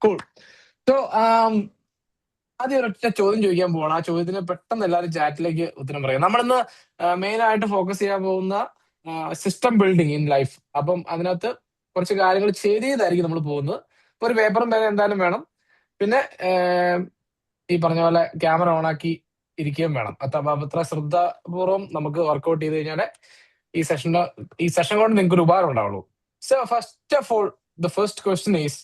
Cool. So ആദ്യം ഒരൊറ്റ ചോദ്യം ചോദിക്കാൻ പോവാണ്. ആ ചോദ്യത്തിന് പെട്ടെന്ന് എല്ലാവരും ചാറ്റിലേക്ക് ഉത്തരം പറയാം. നമ്മളിന്ന് മെയിൻ ആയിട്ട് ഫോക്കസ് ചെയ്യാൻ പോകുന്ന സിസ്റ്റം ബിൽഡിംഗ് ഇൻ ലൈഫ്. അപ്പം അതിനകത്ത് കുറച്ച് കാര്യങ്ങൾ ചെയ്തായിരിക്കും നമ്മൾ പോകുന്നത്. ഇപ്പൊ ഒരു പേപ്പറും പേന എന്തായാലും വേണം. പിന്നെ ഈ പറഞ്ഞ പോലെ ക്യാമറ ഓണാക്കി ഇരിക്കുകയും വേണം. അത്ര ശ്രദ്ധാപൂർവം നമുക്ക് വർക്ക്ഔട്ട് ചെയ്ത് കഴിഞ്ഞാൽ ഈ സെഷൻ കൊണ്ട് നിങ്ങൾക്ക് ഒരു ഉപകാരം ഉണ്ടാവുള്ളൂ. So first of all the first question is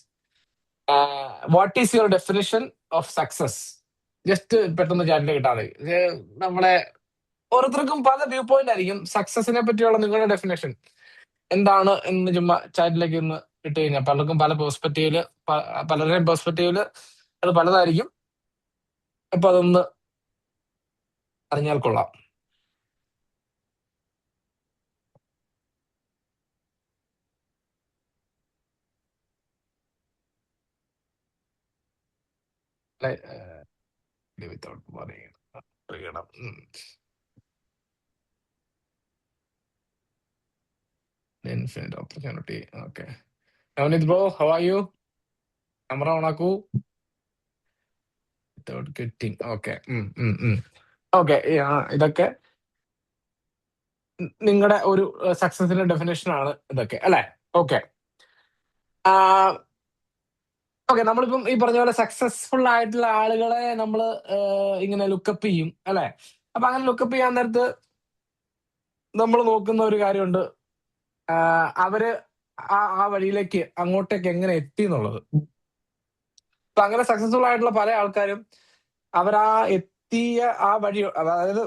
what is your definition of success? Just പെട്ടെന്ന് ചാറ്റിലേക്ക് ഇട്ടാൽ മതി. നമ്മളെ ഓരോരുത്തർക്കും പല വ്യൂ പോയിന്റ് ആയിരിക്കും. സക്സസിനെ പറ്റിയുള്ള നിങ്ങളുടെ ഡെഫിനേഷൻ എന്താണ് എന്ന് ചുമ്മാ ചാറ്റിലേക്ക് ഒന്ന് ഇട്ട് കഴിഞ്ഞാൽ പലർക്കും പല പെർസ്പെക്റ്റീവില് പലരുടെയും പെർസ്പെക്റ്റീവില് അത് പലതായിരിക്കും. അപ്പൊ അതൊന്ന് അറിഞ്ഞാൽ കൊള്ളാം. വിത്തൗട്ട് പറയണം. Infinite opportunity. Okay, Navneet bro, how are you? Camera ഓണാക്കൂ. Without getting. Okay okay. ഇതൊക്കെ നിങ്ങളുടെ ഒരു സക്സസിന്റെ ഡെഫിനേഷൻ ആണ് ഇതൊക്കെ, അല്ലെ? Okay okay. നമ്മളിപ്പം ഈ പറഞ്ഞ പോലെ സക്സസ്ഫുൾ ആയിട്ടുള്ള ആളുകളെ നമ്മൾ ഇങ്ങനെ ലുക്കപ്പ് ചെയ്യും, അല്ലെ? അപ്പൊ അങ്ങനെ ലുക്കപ്പ് ചെയ്യാൻ നേരത്ത് നമ്മൾ നോക്കുന്ന ഒരു കാര്യമുണ്ട്. അവര് ആ വഴിയിലേക്ക് അങ്ങോട്ടേക്ക് എങ്ങനെ എത്തി എന്നുള്ളത്. അപ്പൊ അങ്ങനെ സക്സസ്ഫുൾ ആയിട്ടുള്ള പല ആൾക്കാരും അവരാ എത്തിയ ആ വഴി, അതായത്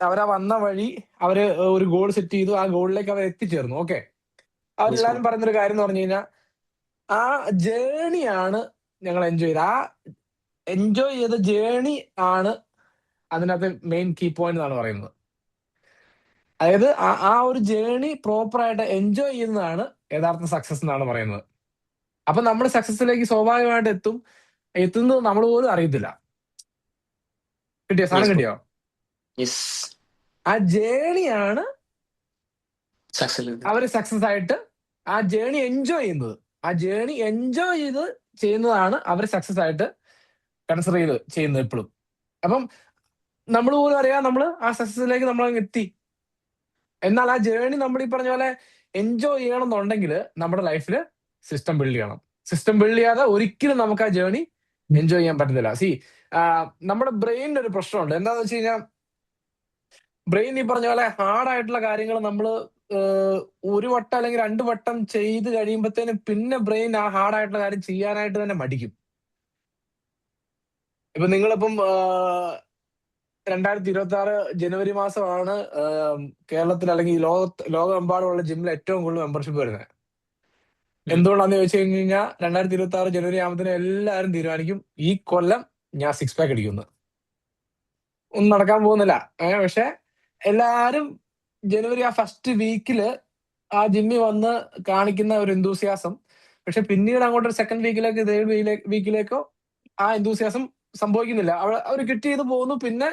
അവരാ വന്ന വഴി അവര് ഒരു ഗോൾ സെറ്റ് ചെയ്തു, ആ ഗോളിലേക്ക് അവർ എത്തിച്ചേർന്നു. ഓക്കെ, അവരെല്ലാരും പറയുന്നൊരു കാര്യം എന്ന് പറഞ്ഞു കഴിഞ്ഞാൽ ആ ജേണിയാണ് ഞങ്ങൾ എൻജോയ് ചെയ്തത്. ആ എൻജോയ് ചെയ്ത ജേണി ആണ് അതിനകത്ത് മെയിൻ കീ പോയിന്റ് എന്നാണ് പറയുന്നത്. അതായത് ആ ഒരു ജേണി പ്രോപ്പറായിട്ട് എൻജോയ് ചെയ്യുന്നതാണ് യഥാർത്ഥ സക്സസ് എന്നാണ് പറയുന്നത്. അപ്പൊ നമ്മൾ സക്സസിലേക്ക് സ്വാഭാവികമായിട്ട് എത്തുന്നത് നമ്മൾ പോലും അറിയത്തില്ല. സാധനം കിട്ടിയോ? ആ ജേണിയാണ് അവര് സക്സസ് ആയിട്ട് ആ ജേണി എൻജോയ് ചെയ്യുന്നത്. ആ ജേണി എൻജോയ് ചെയ്യുന്നതാണ് അവർ സക്സസ് ആയിട്ട് കൺസിഡർ ചെയ്യുന്നത് എപ്പോഴും. അപ്പം നമ്മൾ പോലും അറിയാം നമ്മൾ ആ സക്സസിലേക്ക് നമ്മൾ എത്തി. എന്നാൽ ആ ജേണി നമ്മൾ ഈ പറഞ്ഞ പോലെ എൻജോയ് ചെയ്യണം എന്നുണ്ടെങ്കിൽ നമ്മുടെ ലൈഫിൽ സിസ്റ്റം ബിൽഡ് ചെയ്യണം. സിസ്റ്റം ബിൽഡ് ചെയ്യാതെ ഒരിക്കലും നമുക്ക് ആ ജേണി എൻജോയ് ചെയ്യാൻ പറ്റത്തില്ല. നമ്മുടെ ബ്രെയിനിന് ഒരു പ്രശ്നമുണ്ട്. എന്താന്ന് വെച്ച് കഴിഞ്ഞാൽ ബ്രെയിൻ ഈ പറഞ്ഞ പോലെ ഹാർഡായിട്ടുള്ള കാര്യങ്ങൾ നമ്മൾ ഒരു വട്ടം അല്ലെങ്കിൽ 2 വട്ടം ചെയ്ത് കഴിയുമ്പോഴത്തേനും പിന്നെ ബ്രെയിൻ ആ ഹാർഡായിട്ടുള്ള കാര്യം ചെയ്യാനായിട്ട് തന്നെ മടിക്കും. ഇപ്പൊ നിങ്ങളിപ്പം 2026 ജനുവരി മാസമാണ് കേരളത്തിൽ അല്ലെങ്കിൽ ലോകമെമ്പാടുമുള്ള ജിമ്മിൽ ഏറ്റവും കൂടുതൽ മെമ്പർഷിപ്പ് വരുന്നത്. എന്തുകൊണ്ടാന്ന് ചോദിച്ചു കഴിഞ്ഞു കഴിഞ്ഞാൽ 2026 ജനുവരി ആകുമ്പോഴത്തേനും എല്ലാവരും തീരുമാനിക്കും ഈ കൊല്ലം ഞാൻ 6 പാക്ക് അടിക്കുന്നു. ഒന്നും നടക്കാൻ പോകുന്നില്ല. പക്ഷെ എല്ലാരും ജനുവരി ആ ഫസ്റ്റ് വീക്കില് ആ ജിമ്മിൽ വന്ന് കാണിക്കുന്ന ഒരു എന്തൂസിയാസം, പക്ഷെ പിന്നീട് അങ്ങോട്ട് ഒരു സെക്കൻഡ് വീക്കിലേക്ക് തേർഡ് വീക്കിലേക്കോ ആ എന്തൂസിയാസം സംഭവിക്കുന്നില്ല. അവർ കിറ്റ് ചെയ്ത് പോകുന്നു. പിന്നെ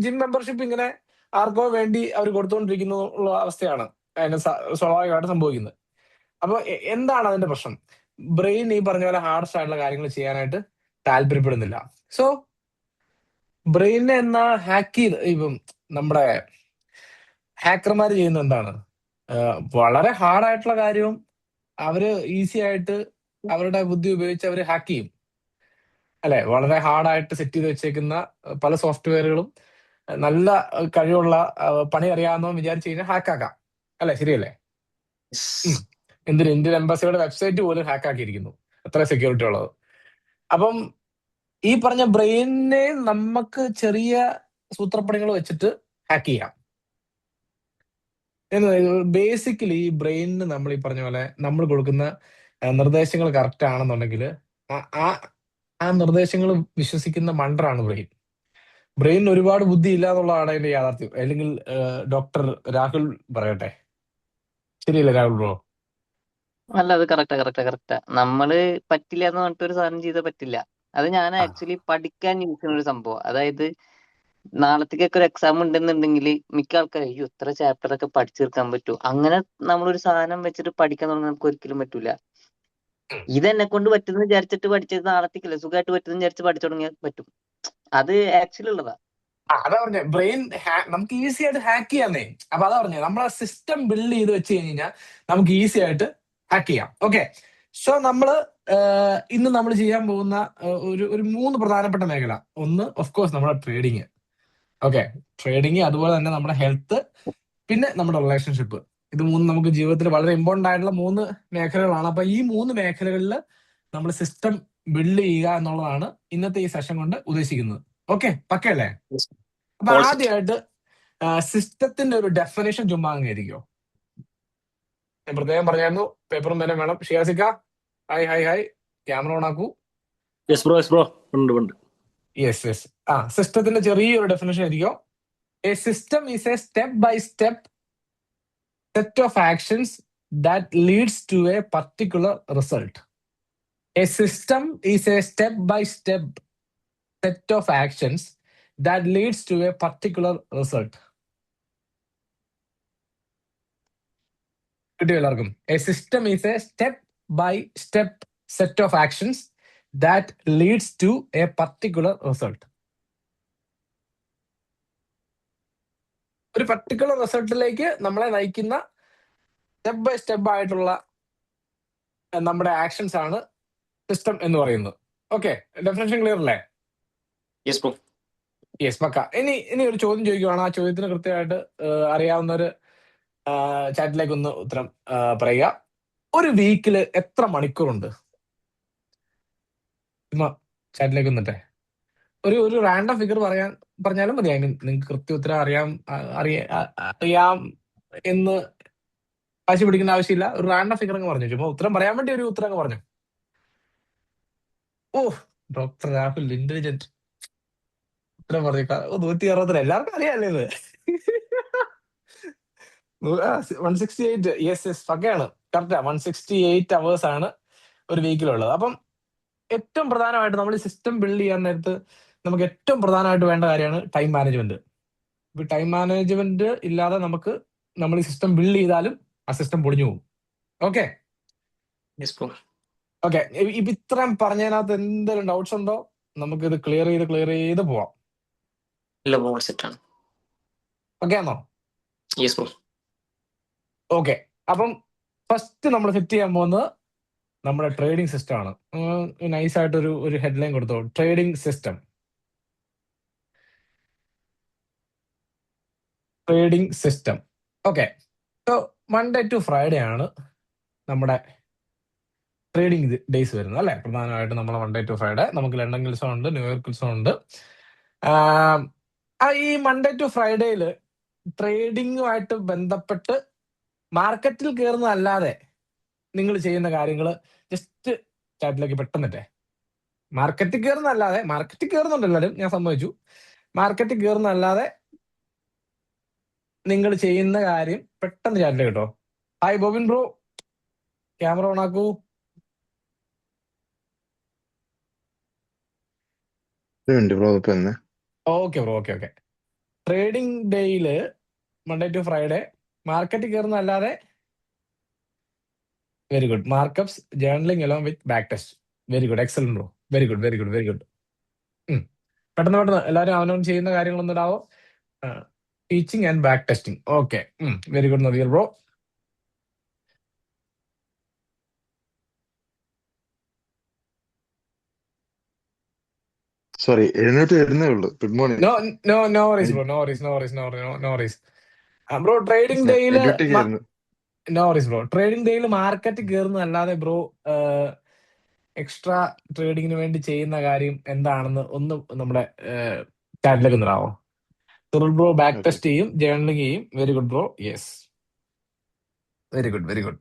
ജിം മെമ്പർഷിപ്പ് ഇങ്ങനെ ആർക്കോ വേണ്ടി അവർ കൊടുത്തുകൊണ്ടിരിക്കുന്നു ഉള്ള അവസ്ഥയാണ് അതിന് സ്വാഭാവികമായിട്ട് സംഭവിക്കുന്നത്. അപ്പൊ എന്താണ് അതിന്റെ പ്രശ്നം? ബ്രെയിൻ ഈ പറഞ്ഞ പോലെ ഹാർഡസ്റ്റ് ആയിട്ടുള്ള കാര്യങ്ങൾ ചെയ്യാനായിട്ട് താല്പര്യപ്പെടുന്നില്ല. സോ ബ്രെയിനെ എന്നാ ഹാക്ക് ചെയ്ത് ഇപ്പം നമ്മുടെ ഹാക്കർമാർ ചെയ്യുന്ന എന്താണ്, വളരെ ഹാർഡായിട്ടുള്ള കാര്യവും അവര് ഈസി ആയിട്ട് അവരുടെ ബുദ്ധി ഉപയോഗിച്ച് അവർ ഹാക്ക് ചെയ്യും, അല്ലെ? വളരെ ഹാർഡായിട്ട് സെറ്റ് ചെയ്ത് വെച്ചേക്കുന്ന പല സോഫ്റ്റ്വെയറുകളും നല്ല കഴിവുള്ള പണി അറിയാവുന്നവൻ വിചാരിച്ചു കഴിഞ്ഞാൽ ഹാക്കാക്കാം, അല്ലെ? ശരിയല്ലേ? എന്തിന് ഇന്ത്യൻ എംബസിയുടെ വെബ്സൈറ്റ് പോലും ഹാക്ക് ആക്കിയിരിക്കുന്നു, അത്ര സെക്യൂരിറ്റി ഉള്ളത്. അപ്പം ഈ പറഞ്ഞ ബ്രെയിനിനെ നമുക്ക് ചെറിയ സൂത്രപ്പണികൾ വെച്ചിട്ട് ഹാക്ക് ചെയ്യാം. ബേസിക്കലി ഈ ബ്രെയിനിന് നമ്മൾ ഈ പറഞ്ഞ പോലെ നമ്മൾ കൊടുക്കുന്ന നിർദ്ദേശങ്ങൾ കറക്റ്റ് ആണെന്നുണ്ടെങ്കിൽ ആ നിർദ്ദേശങ്ങൾ വിശ്വസിക്കുന്ന മണ്ടറാണ് ബ്രെയിനിന് ഒരുപാട് ബുദ്ധി ഇല്ല എന്നുള്ളതാണ് അതിന്റെ യാഥാർത്ഥ്യം. അല്ലെങ്കിൽ ഡോക്ടർ രാഹുൽ പറയട്ടെ, ശരിയല്ലേ രാഹുൽ ബ്രോ? അല്ല, അത് കറക്റ്റാ. നമ്മള് പറ്റില്ല എന്ന് പറഞ്ഞിട്ട് ഒരു സാധനം ചെയ്താൽ പറ്റില്ല. അത് ഞാൻ ആക്ച്വലി പഠിക്കാൻ യൂസ് ചെയ്യുന്ന ഒരു സംഭവം. അതായത് നാളത്തേക്കൊക്കെ ഒരു എക്സാം ഉണ്ടെന്നുണ്ടെങ്കിൽ മിക്ക ആൾക്കാരും അയ്യോ ഇത്ര ചാപ്റ്റർ ഒക്കെ പഠിച്ചു തീർക്കാൻ പറ്റുമോ, അങ്ങനെ നമ്മളൊരു സാധനം വെച്ചിട്ട് പഠിക്കാൻ തുടങ്ങാൻ നമുക്ക് ഒരിക്കലും പറ്റൂല. ഇതെന്നെ കൊണ്ട് പറ്റുന്ന വിചാരിച്ചിട്ട് പഠിച്ചത് നാളത്തേക്കല്ല, സുഖമായിട്ട് പറ്റുന്ന വിചാരിച്ച് പഠിച്ചു തുടങ്ങിയാൽ പറ്റും. അത് ആക്ച്വലി ഉള്ളതാ. അതാ പറഞ്ഞ ബ്രെയിൻ നമുക്ക് ഈസി ആയിട്ട് ഹാക്ക് ചെയ്യാന്നേ. അപ്പൊ അതാ പറഞ്ഞത്, നമ്മളെ സിസ്റ്റം ബിൽഡ് ചെയ്ത് വെച്ച് കഴിഞ്ഞാൽ നമുക്ക് ഈസി ആയിട്ട് ഹാക്ക് ചെയ്യാം. ഓക്കെ, സോ നമ്മള് ഇന്ന് നമ്മൾ ചെയ്യാൻ പോകുന്ന ഒരു 3 പ്രധാനപ്പെട്ട മേഖല. ഒന്ന് ഓഫ് കോഴ്സ് നമ്മുടെ ട്രേഡിങ്. ഓക്കെ, ട്രേഡിങ്, അതുപോലെ തന്നെ നമ്മുടെ ഹെൽത്ത്, പിന്നെ നമ്മുടെ റിലേഷൻഷിപ്പ്. ഇത് 3 നമുക്ക് ജീവിതത്തിൽ വളരെ ഇമ്പോർട്ടന്റ് ആയിട്ടുള്ള 3 മേഖലകളാണ്. അപ്പൊ ഈ 3 മേഖലകളിൽ നമ്മൾ സിസ്റ്റം ബിൽഡ് ചെയ്യുക എന്നുള്ളതാണ് ഇന്നത്തെ ഈ സെഷൻ കൊണ്ട് ഉദ്ദേശിക്കുന്നത്. ഓക്കെ, പക്കല്ലേ? അപ്പൊ All set. ആദ്യമായിട്ട് സിസ്റ്റത്തിന്റെ ഒരു ഡെഫിനേഷൻ ചുമ്മാ അംഗീകരിക്കോ? ഞാൻ പ്രത്യേകം പറഞ്ഞായിരുന്നു, പേപ്പറും പേനും വേണം. ഷിയാസിക്ക, hi hi hi, camera on ആക്കൂ. Yes, bro. ഉണ്ട്. യെസ്. സിസ്റ്റത്തിന്റെ ചെറിയൊരു ഡെഫിനേഷൻ ആയിരിക്കും. A system is a step by step set of actions that leads to a particular result. A system is a step by step set of actions that leads to a particular result. കിട്ടിയോ എല്ലാവർക്കും? A system is a step by step set of actions that leads to a particular result. ഒരു particular റിസൾട്ടിലേക്ക് നമ്മളെ നയിക്കുന്ന step by step ആയിട്ടുള്ള നമ്മുടെ actions ആണ് system എന്ന് പറയുന്നത്. ഓക്കെ, ഡെഫിനേഷൻ ക്ലിയർ അല്ലേ? Yes, bro. യെസ്, പക്ക. ഇനി ഒരു ചോദ്യം ചോദിക്കുവാണ്. ആ ചോദ്യത്തിന് കൃത്യമായിട്ട് അറിയാവുന്നവര് ചാറ്റിലേക്ക് ഒന്ന് ഉത്തരം പറയുക. ഒരു വീക്കില് എത്ര മണിക്കൂറുണ്ട്? ചാറ്റിലേക്ക് വന്നിട്ടെ ഒരു റാൻഡം ഫിഗർ പറഞ്ഞാലും മതി. നിങ്ങൾക്ക് കൃത്യ ഉത്തരം അറിയാം എന്ന് വാശി പിടിക്കേണ്ട ആവശ്യമില്ല. ഒരു റാൻഡം ഫിഗർ അങ്ങ് പറഞ്ഞു, ചുമ്മാ ഉത്തരം പറയാൻ വേണ്ടി ഒരു ഉത്തരം അങ്ങ് പറഞ്ഞു. ഓ, ഡോക്ടർ രാഹുൽ ഇന്റലിജന്റ് ഉത്തരം പറഞ്ഞു. 160. എല്ലാവർക്കും അറിയാല്ലേ ഇത്? 168. Yes, പക്കയാണ്, correct. 168 hours ആണ് ഒരു വീക്കിലുള്ളത്. അപ്പം ഏറ്റവും പ്രധാനമായിട്ട് നമ്മൾ ഈ സിസ്റ്റം ബിൽഡ് ചെയ്യാൻ നേരത്ത് നമുക്ക് ഏറ്റവും പ്രധാനമായിട്ട് വേണ്ട കാര്യമാണ് ടൈം മാനേജ്മെന്റ്. ഇപ്പൊ ടൈം മാനേജ്മെന്റ് ഇല്ലാതെ നമ്മൾ ഈ സിസ്റ്റം ബിൽഡ് ചെയ്താലും ആ സിസ്റ്റം പൊളിഞ്ഞു പോകും. Okay, Yes, bro. ഓക്കെ. ഇപ്പൊ ഇത്രയും പറഞ്ഞതിനകത്ത് എന്തെങ്കിലും ഡൗട്ട്സ് ഉണ്ടോ? നമുക്ക് ഇത് ക്ലിയർ ചെയ്ത് പോവാം. ഇല്ല, all set ആണ്. ഓക്കെ ആണോ? Yes, bro. ഓക്കെ, അപ്പം ഫസ്റ്റ് നമ്മൾ സെറ്റ് ചെയ്യാൻ പോകുന്നത് നമ്മുടെ ട്രേഡിംഗ് സിസ്റ്റം ആണ്. നൈസായിട്ട് ഒരു ഹെഡ്ലൈൻ കൊടുത്തോ, trading system. Trading system. Okay, so Monday to Friday ആണ് നമ്മുടെ ട്രേഡിംഗ് ഡേയ്സ് വരുന്നത് അല്ലെ? പ്രധാനമായിട്ടും നമ്മളെ മൺഡേ ടു ഫ്രൈഡേ. നമുക്ക് ലണ്ടൻ ഉത്സവം ഉണ്ട്, ന്യൂയോർക്ക് ഉത്സവം ഉണ്ട്. ഈ മൺഡേ ടു ഫ്രൈഡേയിൽ ട്രേഡിങ്ങുമായിട്ട് ബന്ധപ്പെട്ട് മാർക്കറ്റിൽ കയറുന്നതല്ലാതെ നിങ്ങൾ ചെയ്യുന്ന കാര്യങ്ങൾ ജസ്റ്റ് ചാറ്റിലേക്ക് പെട്ടെന്നിട്ടെ. മാർക്കറ്റിൽ കയറുന്നതല്ലാതെ, മാർക്കറ്റിൽ കയറുന്നുണ്ട് എല്ലാവരും, ഞാൻ സമ്മതിച്ചു. മാർക്കറ്റിൽ കയറുന്നതല്ലാതെ നിങ്ങൾ ചെയ്യുന്ന കാര്യം പെട്ടെന്ന് ചാറ്റിലേക്ക് കേട്ടോ. Hi Bobin bro, camera on ആക്കൂ. Okay bro, okay. ട്രേഡിംഗ് ഡേയില് മൺഡേ ടു ഫ്രൈഡേ മാർക്കറ്റിൽ കയറുന്നതല്ലാതെ very good. Markups, journaling along with back test. Very good, excellent bro. Very good. പെട്ടെന്ന് എല്ലാവരും അവനവൻ ചെയ്യുന്ന കാര്യങ്ങളൊന്നും ഇടാവോ. Teaching and back testing. Okay, very good Nadeer bro. Sorry, എഴുന്നേറ്റ് വരുന്നേ ഉള്ളൂ. Good morning. No worries bro, no worries bro. Trading ഡേയില് നോ വറീസ് ബ്രോ. ട്രേഡിംഗ് ഡേയിൽ മാർക്കറ്റ് കയറുന്നതല്ലാതെ ബ്രോ എക്സ്ട്രാ ട്രേഡിങ്ങിന് വേണ്ടി ചെയ്യുന്ന കാര്യം എന്താണെന്ന് ഒന്ന് നമ്മുടെ ചാറ്റിലേക്ക് ഒന്നിടാവോ. സുറുൽ ബ്രോ ബാക്ക് ടെസ്റ്റ് ചെയ്യും, ജേർണലിംഗ് ചെയ്യും. Very good bro. Yes, very good.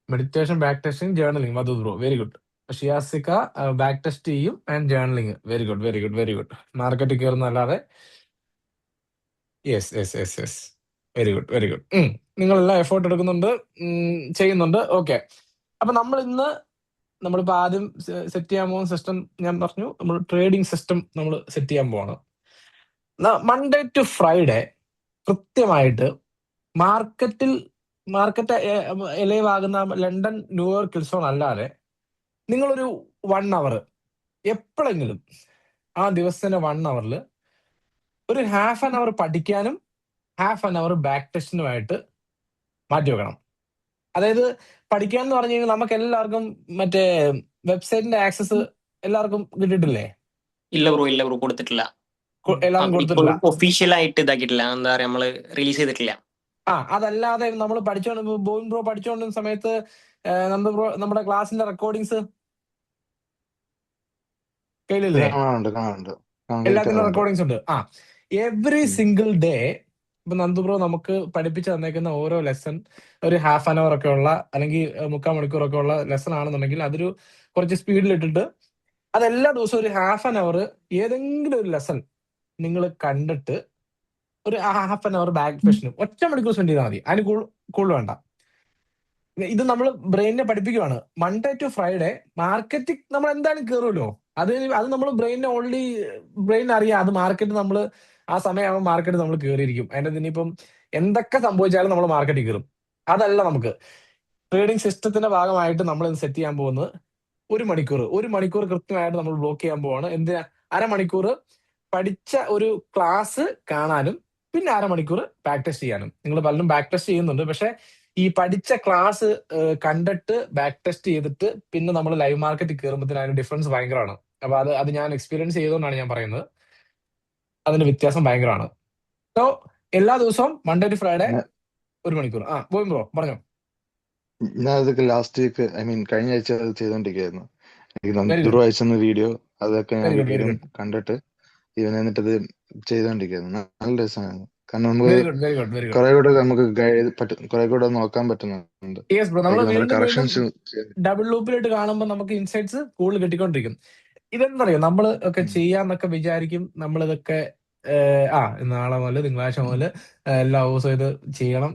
Meditation, back testing, journaling. Madhu bro, very good. ഷിയാസിക്ക ബാക്ക് ടെസ്റ്റ് ചെയ്യും and journaling. Very good. Market കയറുന്നതല്ലാതെ. യെസ്. Very good. നിങ്ങളെല്ലാം എഫേർട്ട് എടുക്കുന്നുണ്ട്, ചെയ്യുന്നുണ്ട്. ഓക്കെ, അപ്പൊ നമ്മളിപ്പോ ആദ്യം സെറ്റ് ചെയ്യാൻ പോകുന്ന സിസ്റ്റം ഞാൻ പറഞ്ഞു, നമ്മൾ ട്രേഡിംഗ് സിസ്റ്റം നമ്മൾ സെറ്റ് ചെയ്യാൻ പോവാണ്. മൺഡേ ടു ഫ്രൈഡേ കൃത്യമായിട്ട് മാർക്കറ്റിൽ മാർക്കറ്റ് എലൈവ് ആകുന്ന ലണ്ടൻ ന്യൂയോർക്ക് ഹിൽസോൺ അല്ലാതെ നിങ്ങളൊരു 1 അവർ എപ്പോഴെങ്കിലും ആ ദിവസത്തിന്റെ 1 അവറിൽ ഒരു ഹാഫ് ആൻ അവർ പഠിക്കാനും ഹാഫ് ആൻ അവർ ബാക്ക് ടെസ്റ്റിനുമായിട്ട് മാറ്റി വെക്കണം. അതായത് പഠിക്കാൻ എന്ന് പറഞ്ഞു കഴിഞ്ഞാൽ നമുക്ക് എല്ലാവർക്കും മറ്റേ വെബ്സൈറ്റിന്റെ ആക്സസ് എല്ലാവർക്കും കിട്ടിയിട്ടില്ലേ? ഇല്ല ബ്രോ കൊടുത്തിട്ടില്ല. എല്ലാവർക്കും ഇപ്പോഴും കൊടുത്തിട്ടില്ല. ഒഫീഷ്യലായിട്ട് ഇതാക്കിയിട്ടില്ല. എന്താ പറയാ, നമ്മള് റിലീസ് ചെയ്തിട്ടില്ല. അതല്ലാതെ നമ്മൾ ബോയിൻ ബ്രോ പഠിച്ചുകൊണ്ടിരുന്ന സമയത്ത് നമ്മുടെ ക്ലാസ്സിന്റെ റെക്കോർഡിങ്സ് കയ്യിലില്ലേ? കാണാറുണ്ട്. എല്ലാത്തിന്റെ കേൾക്കാറുണ്ട്. റെക്കോർഡിങ്സ് ഉണ്ട്. എവറി സിംഗിൾ ഡേ ഇപ്പൊ നന്ദു ബ്രോ നമുക്ക് പഠിപ്പിച്ച് തന്നേക്കുന്ന ഓരോ ലെസൺ ഒരു ഹാഫ് ആൻ അവർ ഒക്കെ ഉള്ള അല്ലെങ്കിൽ 3/4 മണിക്കൂറൊക്കെ ഉള്ള ലെസൺ ആണെന്നുണ്ടെങ്കിൽ അതൊരു കുറച്ച് സ്പീഡിൽ ഇട്ടിട്ട് അതെല്ലാ ദിവസവും ഒരു ഹാഫ് ആൻ അവർ ഏതെങ്കിലും ഒരു ലെസൺ നിങ്ങൾ കണ്ടിട്ട് ഒരു ഹാഫ് ആൻ അവർ ബാക്ക് സെഷനും 1 മണിക്കൂർ സ്പെൻഡ് ചെയ്താൽ മതി. അതിന് കൂടുതൽ വേണ്ട. ഇത് നമ്മൾ ബ്രെയിനിനെ പഠിപ്പിക്കുവാണ്. മൺഡേ ടു ഫ്രൈഡേ മാർക്കറ്റിൽ നമ്മൾ എന്തായാലും കയറുമല്ലോ. അത് നമ്മൾ ബ്രെയിനിനെ ഓൾറെഡി ബ്രെയിൻ അറിയാം. അത് മാർക്കറ്റ് നമ്മൾ ആ സമയമാകുമ്പോൾ മാർക്കറ്റ് നമ്മൾ കയറിയിരിക്കും. അതിന്റെ ഇനിയിപ്പം എന്തൊക്കെ സംഭവിച്ചാലും നമ്മൾ മാർക്കറ്റിൽ കയറും. അതല്ല നമുക്ക് ട്രേഡിംഗ് സിസ്റ്റത്തിന്റെ ഭാഗമായിട്ട് നമ്മൾ സെറ്റ് ചെയ്യാൻ പോകുന്നത് ഒരു മണിക്കൂർ കൃത്യമായിട്ട് നമ്മൾ ബ്ലോക്ക് ചെയ്യാൻ പോവാണ്. എന്തിനാ? അരമണിക്കൂർ പഠിച്ച ഒരു ക്ലാസ് കാണാനും പിന്നെ അരമണിക്കൂർ ബാക്ക് ടെസ്റ്റ് ചെയ്യാനും. നിങ്ങൾ പലരും ബാക്ക് ടെസ്റ്റ് ചെയ്യുന്നുണ്ട്. പക്ഷെ ഈ പഠിച്ച ക്ലാസ് കണ്ടിട്ട് ബാക്ക് ടെസ്റ്റ് ചെയ്തിട്ട് പിന്നെ നമ്മൾ ലൈവ് മാർക്കറ്റിൽ കയറുമ്പോഴത്തേന് അതിന് ഡിഫറൻസ് ഭയങ്കരമാണ്. അപ്പൊ അത് ഞാൻ എക്സ്പീരിയൻസ് ചെയ്തുകൊണ്ടാണ് ഞാൻ പറയുന്നത്. അതിന്റെ വ്യത്യാസം ഭയങ്കരമാണ്. സോ എല്ലാ ദിവസവും മൺഡേ ടു ഫ്രൈഡേ 1 മണിക്കൂർ. പോയി ബ്രോ പറഞ്ഞോ. ഞാൻ അതൊക്കെ ലാസ്റ്റ് വീക്ക് കഴിഞ്ഞ ആഴ്ച അത് ചെയ്തോണ്ടിരിക്കുകയായിരുന്നു. എനിക്ക് വെരി നന്ദു ഗുഡ്, അയച്ചെന്ന വീഡിയോ അതൊക്കെ ഞാൻ വെരി ഗുഡ്, വെരി വീണ്ടും ഗുഡ്, കണ്ടിട്ട് എന്നിട്ടത് ചെയ്തോണ്ടിരിക്കുകയായിരുന്നു. നല്ല രസമായിരുന്നു. കാരണം നമുക്ക് very good, very good, very good. കുറെ കൂടെ നമുക്ക് കുറെ കൂടെ നോക്കാൻ പറ്റുന്നുണ്ട്. യെസ് ബ്രോ, നമ്മൾ നമ്മുടെ വീണ്ടും കറക്ഷൻസ് ഡബിൾ ലൂപ്പിലിട്ട് കാണുമ്പോൾ നമുക്ക് ഇൻസൈറ്റ്സ് കൂടുതൽ കിട്ടിക്കൊണ്ടിരിക്കും. ഇതെന്തറിയോ, നമ്മൾ ഒക്കെ ചെയ്യാന്നൊക്കെ വിചാരിക്കും. നമ്മളിതൊക്കെ നാളെ മുതൽ തിങ്കളാഴ്ച മുതൽ എല്ലാ ദിവസവും ഇത് ചെയ്യണം,